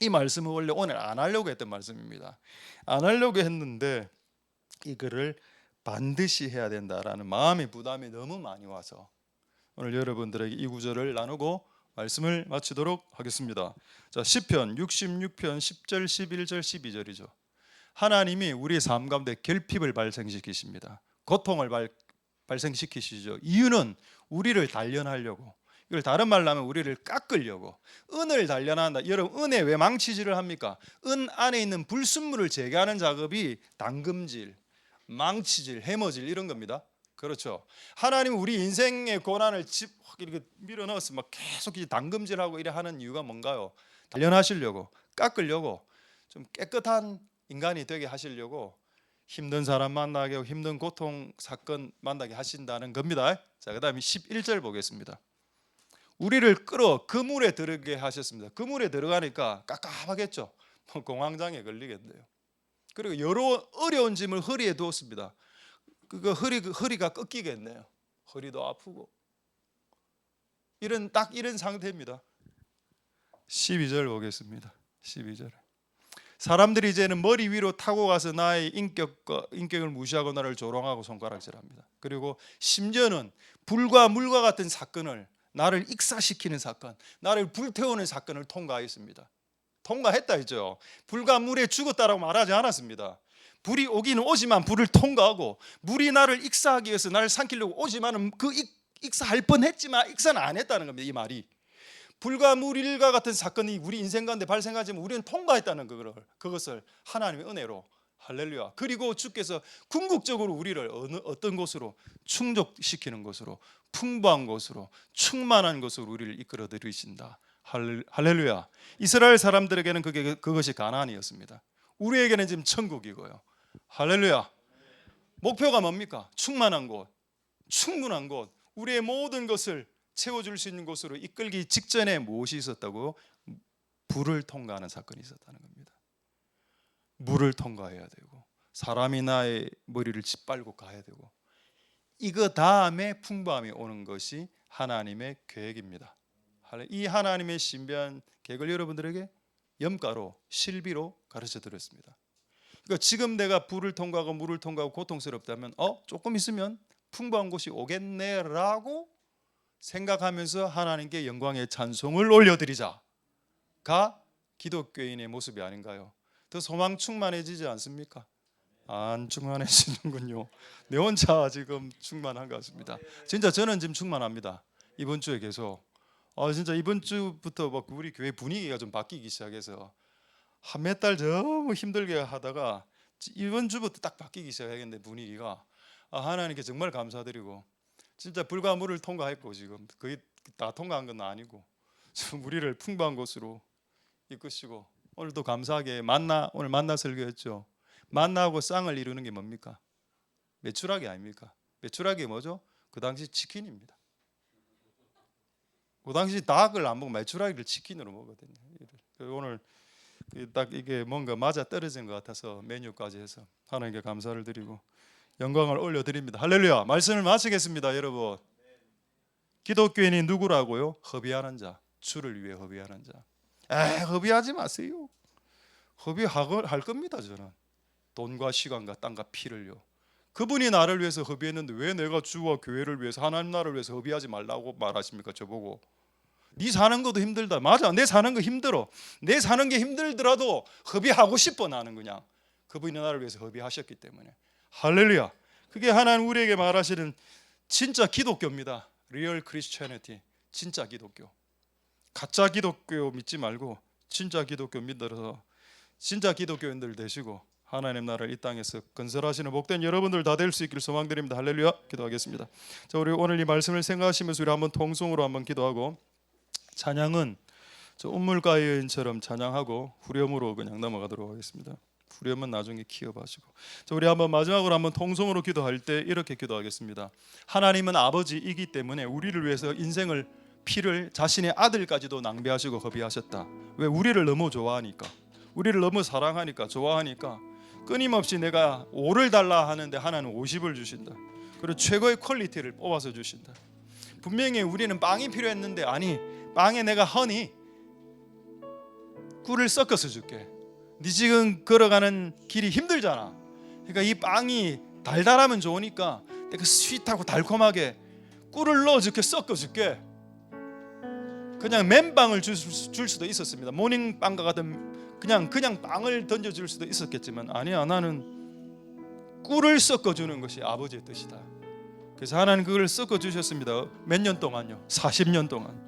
이 말씀은 원래 오늘 안 하려고 했던 말씀입니다. 안 하려고 했는데 이거를 반드시 해야 된다라는 마음의 부담이 너무 많이 와서 오늘 여러분들에게 이 구절을 나누고 말씀을 마치도록 하겠습니다. 자, 시편 66편 10절 11절 12절이죠. 하나님이 우리의 삶 가운데 결핍을 발생시키십니다. 고통을 발생시키시죠. 이유는 우리를 단련하려고, 이걸 다른 말로 하면 우리를 깎으려고. 은을 단련한다. 여러분, 은에 왜 망치질을 합니까? 은 안에 있는 불순물을 제거하는 작업이 당금질, 망치질, 해머질 이런 겁니다. 그렇죠. 하나님은 우리 인생의 고난을 확 이렇게 밀어 넣어서 막 계속 이제 당금질하고 이래 하는 이유가 뭔가요? 단련하시려고, 깎으려고, 좀 깨끗한 인간이 되게 하시려고, 힘든 사람 만나게 하고 힘든 고통 사건 만나게 하신다는 겁니다. 자, 그다음에 11절 보겠습니다. 우리를 끌어 그 물에 들어게 하셨습니다. 그 물에 들어가니까 깝깝하겠죠. 공황장애 걸리겠네요. 그리고 여러 어려운 짐을 허리에 두었습니다. 허리가 꺾이겠네요. 허리도 아프고. 이런 상태입니다. 12절 보겠습니다. 12절. 사람들이 이제는 머리 위로 타고 가서 나의 인격을 무시하고 나를 조롱하고 손가락질합니다. 그리고 심지어는 불과 물과 같은 사건을, 나를 익사시키는 사건, 나를 불태우는 사건을 통과했습니다. 통과했다 했죠. 불과 물에 죽었다라고 말하지 않았습니다. 불이 오기는 오지만 불을 통과하고, 물이 나를 익사하기 위해서 나를 삼키려고 오지만은 그 익사할 뻔했지만 익사는 안 했다는 겁니다. 이 말이. 불과 물과 같은 사건이 우리 인생 가운데 발생하지만 우리는 통과했다는 그것을 하나님의 은혜로, 할렐루야. 그리고 주께서 궁극적으로 우리를 어떤 곳으로, 충족시키는 곳으로, 풍부한 곳으로, 충만한 곳으로 우리를 이끌어 들이신다. 할렐루야. 이스라엘 사람들에게는 그것이 가나안이었습니다. 우리에게는 지금 천국이고요. 할렐루야. 목표가 뭡니까? 충만한 곳, 충분한 곳, 우리의 모든 것을 채워줄 수 있는 곳으로 이끌기 직전에 무엇이 있었다고? 불을 통과하는 사건이 있었다는 겁니다. 물을 통과해야 되고, 사람이 나의 머리를 짓밟고 가야 되고, 이거 다음에 풍부함이 오는 것이 하나님의 계획입니다. 이 하나님의 신비한 계획을 여러분들에게 염가로, 실비로 가르쳐 드렸습니다. 그러니까 지금 내가 불을 통과하고 물을 통과하고 고통스럽다면 조금 있으면 풍부한 곳이 오겠네라고 생각하면서 하나님께 영광의 찬송을 올려드리자가 기독교인의 모습이 아닌가요? 더 소망 충만해지지 않습니까? 안 충만해지는군요. 내 혼자 지금 충만한 것 같습니다. 진짜 저는 지금 충만합니다. 이번 주에 계속 진짜 이번 주부터 막 우리 교회 분위기가 좀 바뀌기 시작해서 한 몇 달 너무 힘들게 하다가 이번 주부터 딱 바뀌기 시작했는데 분위기가 하나님께 정말 감사드리고, 진짜 불과 물을 통과했고 지금 거의 다 통과한 건 아니고 좀 우리를 풍부한 곳으로 이끄시고, 오늘도 감사하게 오늘 만나 설교했죠. 만나하고 쌍을 이루는 게 뭡니까? 메추라기 아닙니까? 메추라기 뭐죠? 그 당시 치킨입니다. 그 당시 닭을 안 먹고 메추라기를 치킨으로 먹거든요. 오늘 딱 이게 뭔가 맞아 떨어진 것 같아서 메뉴까지 해서 하나님께 감사를 드리고 영광을 올려드립니다. 할렐루야. 말씀을 마치겠습니다. 여러분, 기독교인이 누구라고요? 허비하는 자, 주를 위해 허비하는 자. 허비하지 마세요. 허비할 겁니다. 저는 돈과 시간과 땅과 피를요. 그분이 나를 위해서 허비했는데 왜 내가 주와 교회를 위해서, 하나님 나라를 위해서 허비하지 말라고 말하십니까? 저보고 네 사는 것도 힘들다. 맞아, 내 사는 거 힘들어. 내 사는 게 힘들더라도 허비하고 싶어. 나는 그냥 그분이 나를 위해서 허비하셨기 때문에. 할렐루야. 그게 하나님 우리에게 말하시는 진짜 기독교입니다. 리얼 크리스천리티, 진짜 기독교. 가짜 기독교 믿지 말고 진짜 기독교 믿어서 진짜 기독교인들 되시고 하나님 나라를 이 땅에서 건설하시는 복된 여러분들 다 될 수 있기를 소망드립니다. 할렐루야. 기도하겠습니다. 자, 우리 오늘 이 말씀을 생각하시면서 우리 한번 통성으로 한번 기도하고, 찬양은 저 운물가의 여인처럼 찬양하고 후렴으로 그냥 넘어가도록 하겠습니다. 후렴은 나중에 키워봐시고. 자, 우리 한번 마지막으로 한번 통성으로 기도할 때 이렇게 기도하겠습니다. 하나님은 아버지이기 때문에 우리를 위해서 인생을, 피를, 자신의 아들까지도 낭비하시고 허비하셨다. 왜? 우리를 너무 좋아하니까, 우리를 너무 사랑하니까, 좋아하니까 끊임없이 내가 5를 달라 하는데 하나는 50을 주신다. 그리고 최고의 퀄리티를 뽑아서 주신다. 분명히 우리는 빵이 필요했는데, 아니, 빵에 내가 꿀을 섞어서 줄게. 네 지금 걸어가는 길이 힘들잖아. 그러니까 이 빵이 달달하면 좋으니까 내가 스윗하고 달콤하게 꿀을 넣어줄게, 섞어줄게. 그냥 맨빵을 줄 수도 있었습니다. 모닝빵과 같은 그냥 빵을 던져줄 수도 있었겠지만, 아니야, 나는 꿀을 섞어주는 것이 아버지의 뜻이다. 그래서 하나님 그걸 섞어 주셨습니다. 몇 년 동안요? 40년 동안.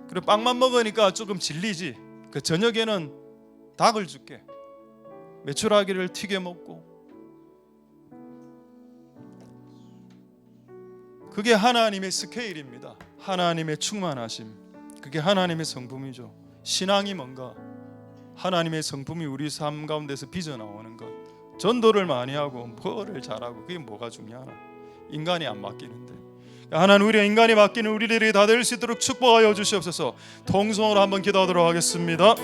그리고 빵만 먹으니까 조금 질리지. 그 저녁에는 닭을 줄게. 메추라기를 튀겨 먹고. 그게 하나님의 스케일입니다. 하나님의 충만하심. 그게 하나님의 성품이죠. 신앙이 뭔가? 하나님의 성품이 우리 삶 가운데서 빚어나오는 것. 전도를 많이 하고 뭐를 잘하고 그게 뭐가 중요하나? 인간이 안 맡기는데. 하나님 우리 인간이 맡기는 우리들이 다 될 수 있도록 축복하여 주시옵소서. 통성으로 한번 기도하도록 하겠습니다.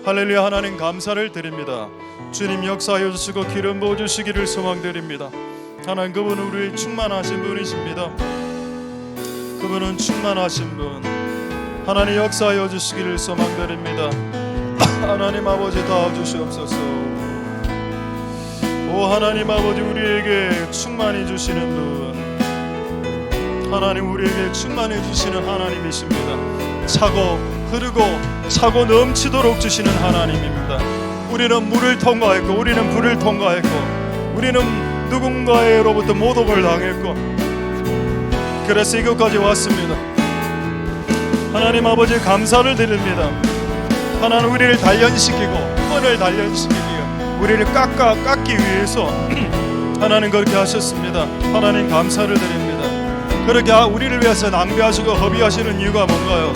할렐루야. 하나님 감사를 드립니다. 주님 역사하여 주시고 기름 부어 주시기를 소망드립니다. 하나님 그분은 우리의 충만하신 분이십니다. 그분은 충만하신 분. 하나님 역사하여 주시기를 소망드립니다. 하나님 아버지 도와주시옵소서. 오 하나님 아버지 우리에게 충만해 주시는 분. 하나님 우리에게 충만해 주시는 하나님이십니다. 차고 흐르고 차고 넘치도록 주시는 하나님입니다. 우리는 물을 통과했고 우리는 불을 통과했고 우리는 누군가로부터 모독을 당했고 그래서 이것까지 왔습니다. 하나님 아버지 감사를 드립니다. 하나님 우리를 단련시키고 끈을 단련시키고 우리를 깎기 위해서 하나님 그렇게 하셨습니다. 하나님 감사를 드립니다. 그렇게 우리를 위해서 낭비하시고 허비하시는 이유가 뭔가요?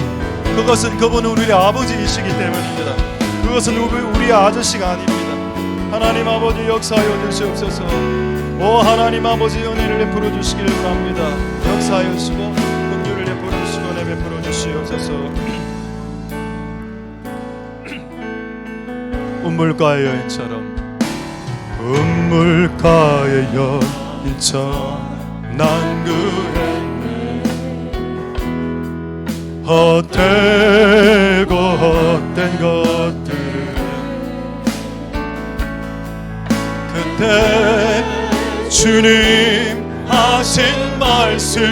그것은 그분은 우리의 아버지이시기 때문입니다. 그것은 우리의 아저씨가 아닙니다. 하나님 아버지 역사하여 주시옵소서. 오 하나님 아버지 은혜를 베풀어 주시기를 바랍니다. 역사하여 주시고 긍휼을 베풀어 주시고 은혜 베풀어 주시옵소서. 운물가의 여인처럼 운물가의 여인처럼 난 그랬네. 헛되고 헛된 것들을 그때 주님 하신 말씀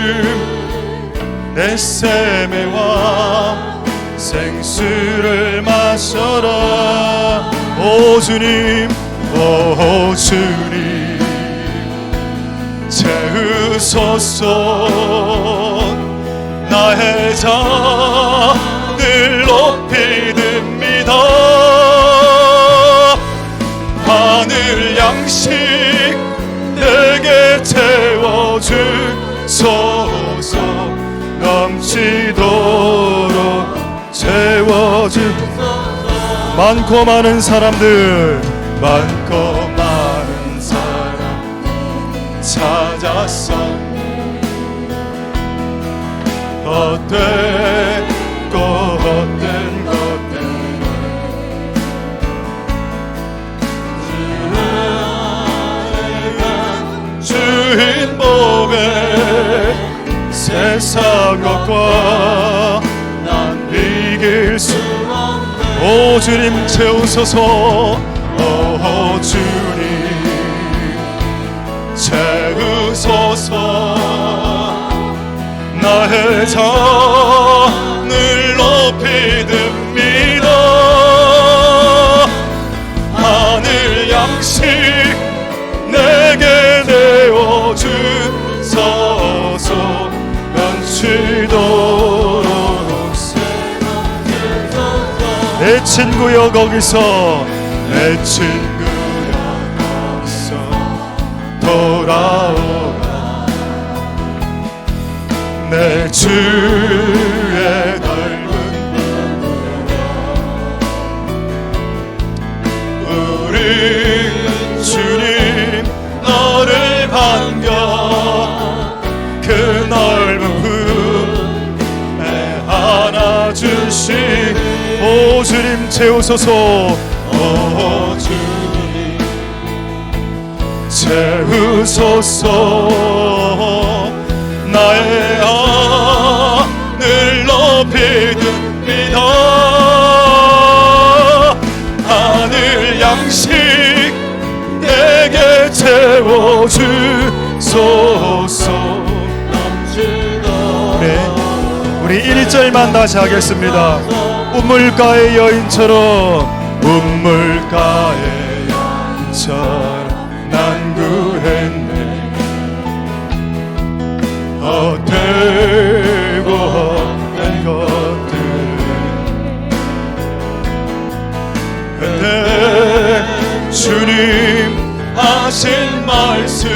내 세매와 생수를 마셔라. 오 주님 오 주님 채우소서. 나의 잔을 높이 듭니다. 하늘 양식 내게 채워주소서. 넘치도록 채워주소서. 많고 많은 사람들 많고 많은 사람 찾았어. 헛되고 헛된 것들 주인 복에 세상 것과 난 이길 수 없네. 오 주님 채우소서. 오 주님 채우소서. 나의 잔을 높이 듭니다. 하늘 양식 내게 내어주소서. 넘치도록 내 친구여 거기서 내 친구여 거기서 돌아오라. 내 주의 넓은 우리 주님 너를 반겨 그 넓은 품에 안아주시. 오 주님 채우소서. 오 주님 채우소서. 나의 안을 높이 듭니다. 하늘 양식 내게 채워주소서. 우리 1절만 다시 하겠습니다. 운물가의 여인처럼 운물가의 여인처럼 난 구했네. 알고 없는 것들 그때 주님 하신 말씀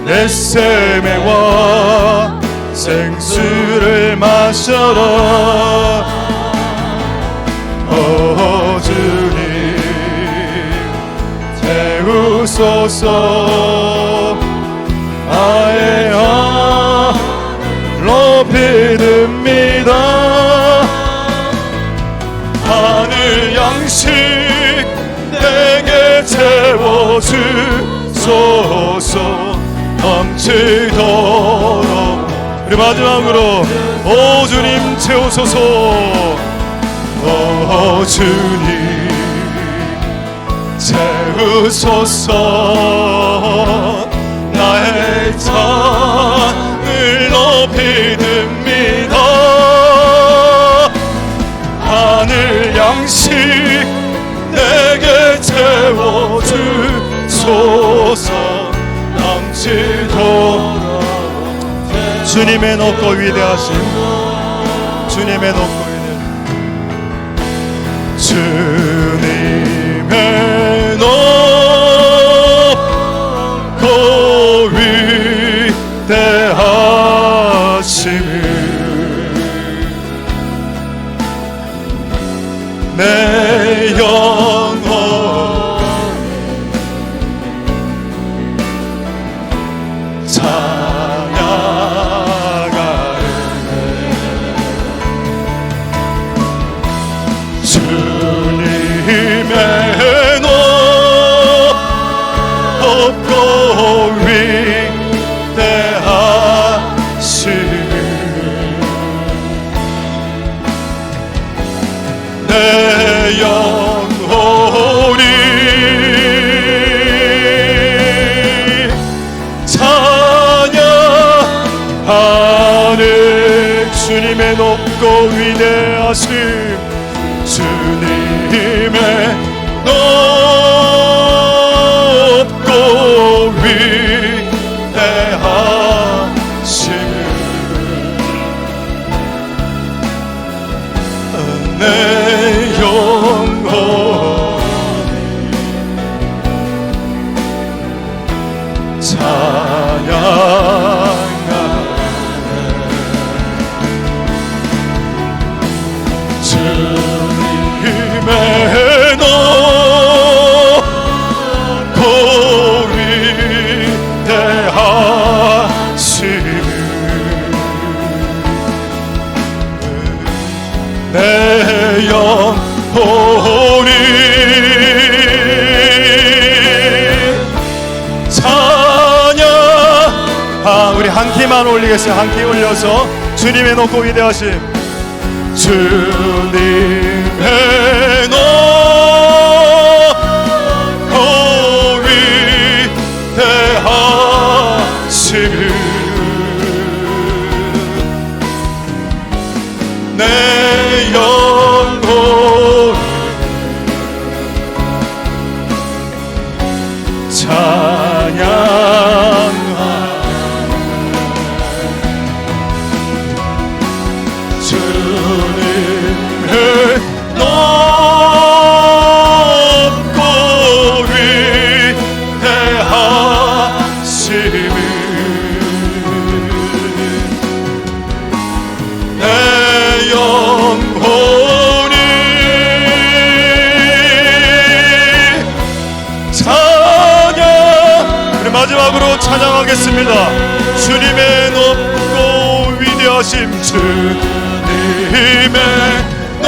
내 세매와 생수를 마셔라. 오 주님 태우소서. 나의 높이 듭니다. 하늘 양식 내게 채워주소서. 넘치도록. 우리 마지막으로 오 주님 채우소서. 오 주님 채우소서. 나의 잔을 높이 듭니다. 하늘 양식 내게 채워주소서. 넘치도록. 주님의 높고 위대하심, 주님의 높고 위대하심, 주님의 높고 위대하심을 내 영혼 찬양하네. 주님의 높고 위대하심을 내 영혼이 찬양하네. 주님의 높고 위대하심, 주님의 높고 위대하심을 내 영혼 찬양하네. 주님의 높고 위대하심을 내 영혼이 우리 한 키만 올리겠어요. 한 키 올려서 주님의 높고 위대하심, 주님의 높고 위대하심을 내 영혼 찬양하네. 주님의 높고 위대하심을 내 영혼이 찬양. 우리 마지막으로 찬양하겠습니다. 주님의 높고 위대하심, 주님의 높고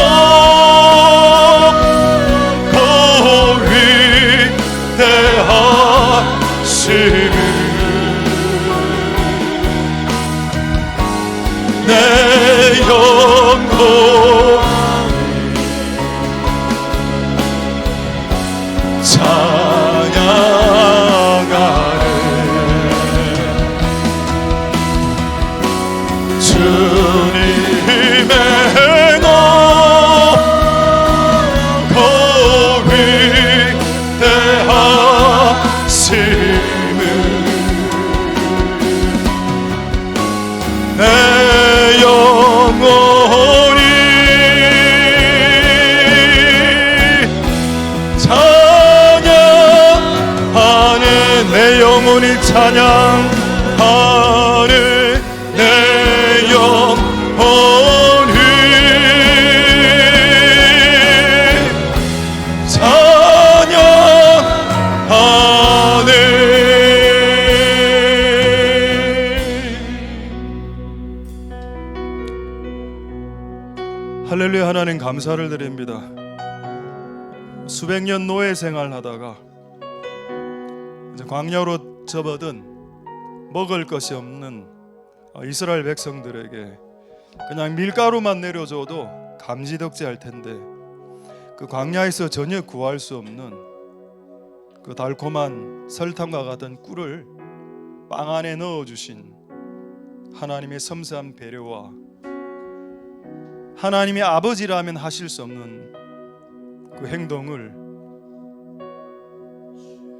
위대하심을 내 영혼 찬양하네. 주님의 높고 위대하심을 찬양하네 내 영혼이 찬양하네. 할렐루야. 하나님 감사를 드립니다. 수백 년 노예 생활하다가 이제 광야로 접어든 먹을 것이 없는 이스라엘 백성들에게 그냥 밀가루만 내려줘도 감지덕지할 텐데 그 광야에서 전혀 구할 수 없는 그 달콤한 설탕과 같은 꿀을 빵 안에 넣어주신 하나님의 섬세한 배려와 하나님의 아버지라면 하실 수 없는 그 행동을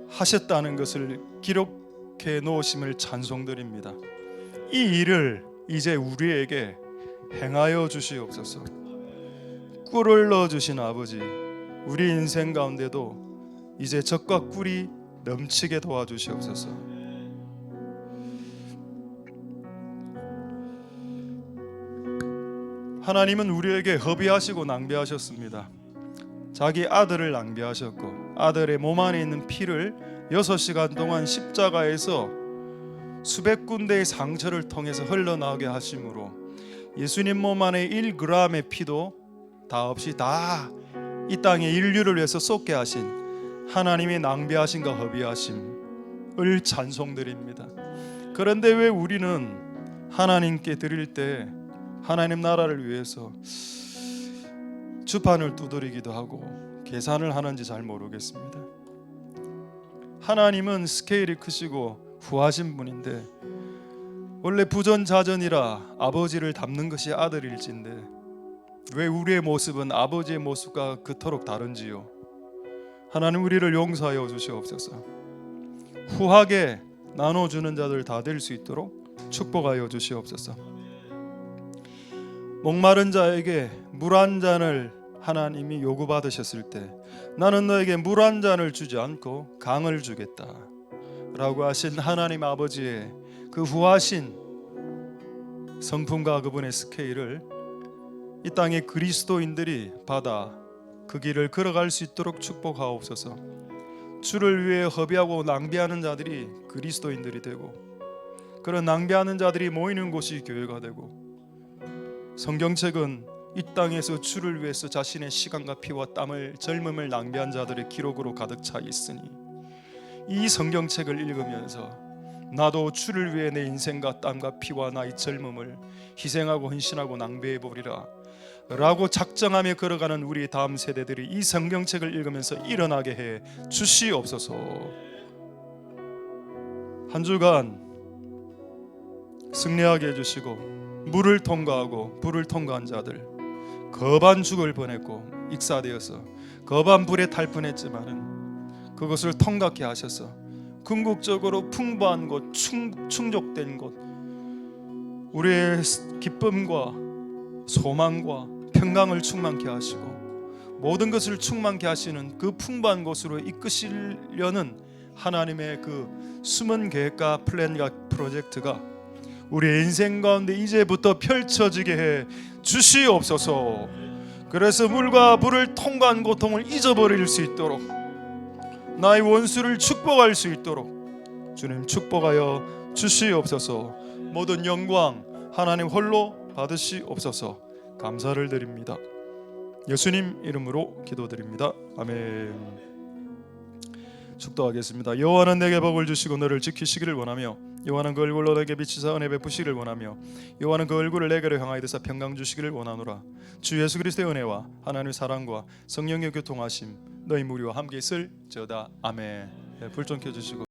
하셨다는 것을 기록해 놓으심을 찬송드립니다. 이 일을 이제 우리에게 행하여 주시옵소서. 꿀을 넣어주신 아버지, 우리 인생 가운데도 이제 젖과 꿀이 넘치게 도와주시옵소서. 하나님은 우리에게 허비하시고 낭비하셨습니다. 자기 아들을 낭비하셨고 아들의 몸 안에 있는 피를 6시간 동안 십자가에서 수백 군데의 상처를 통해서 흘러나오게 하심으로 예수님 몸 안에 1g의 피도 다 없이 다 이 땅의 인류를 위해서 쏟게 하신 하나님의 낭비하심과 허비하심을 찬송드립니다. 그런데 왜 우리는 하나님께 드릴 때 하나님 나라를 위해서 주판을 두드리기도 하고 계산을 하는지 잘 모르겠습니다. 하나님은 스케일이 크시고 후하신 분인데 원래 부전자전이라 아버지를 닮는 것이 아들일진데 왜 우리의 모습은 아버지의 모습과 그토록 다른지요? 하나님 우리를 용서하여 주시옵소서. 후하게 나눠주는 자들 다 될 수 있도록 축복하여 주시옵소서. 목마른 자에게 물 한 잔을 하나님이 요구받으셨을 때 나는 너에게 물 한 잔을 주지 않고 강을 주겠다 라고 하신 하나님 아버지의 그 후하신 성품과 그분의 스케일을 이 땅의 그리스도인들이 받아 그 길을 걸어갈 수 있도록 축복하옵소서. 주를 위해 허비하고 낭비하는 자들이 그리스도인들이 되고 그런 낭비하는 자들이 모이는 곳이 교회가 되고 성경책은 이 땅에서 주를 위해서 자신의 시간과 피와 땀을 젊음을 낭비한 자들의 기록으로 가득 차 있으니 이 성경책을 읽으면서 나도 주를 위해 내 인생과 땀과 피와 나의 젊음을 희생하고 헌신하고 낭비해 보리라 라고 작정하며 걸어가는 우리 다음 세대들이 이 성경책을 읽으면서 일어나게 해 주시옵소서. 한 주간 승리하게 해주시고 물을 통과하고 불을 통과한 자들 겁한 죽을 뻔했고 익사되어서 겁한 불에 탈 뻔했지만은 그것을 통과케 하셔서 궁극적으로 풍부한 것, 충족된 것, 우리의 기쁨과 소망과 평강을 충만케 하시고 모든 것을 충만케 하시는 그 풍부한 곳으로 이끄시려는 하나님의 그 숨은 계획과 플랜과 프로젝트가 우리의 인생 가운데 이제부터 펼쳐지게 해 주시옵소서. 그래서 물과 불을 통과한 고통을 잊어버릴 수 있도록 나의 원수를 축복할 수 있도록 주님 축복하여 주시옵소서. 모든 영광 하나님 홀로 받으시옵소서. 감사를 드립니다. 예수님 이름으로 기도드립니다. 아멘. 축도하겠습니다. 여호와는 내게 복을 주시고 너를 지키시기를 원하며 여호와는 그 얼굴로 내게 비치사 은혜 베푸시기를 원하며 여호와는 그 얼굴을 내게로 향하여 드사 평강 주시기를 원하노라. 주 예수 그리스도의 은혜와 하나님의 사랑과 성령의 교통하심 너희 무리와 함께 있을지어다. 아멘. 불 좀 켜주시고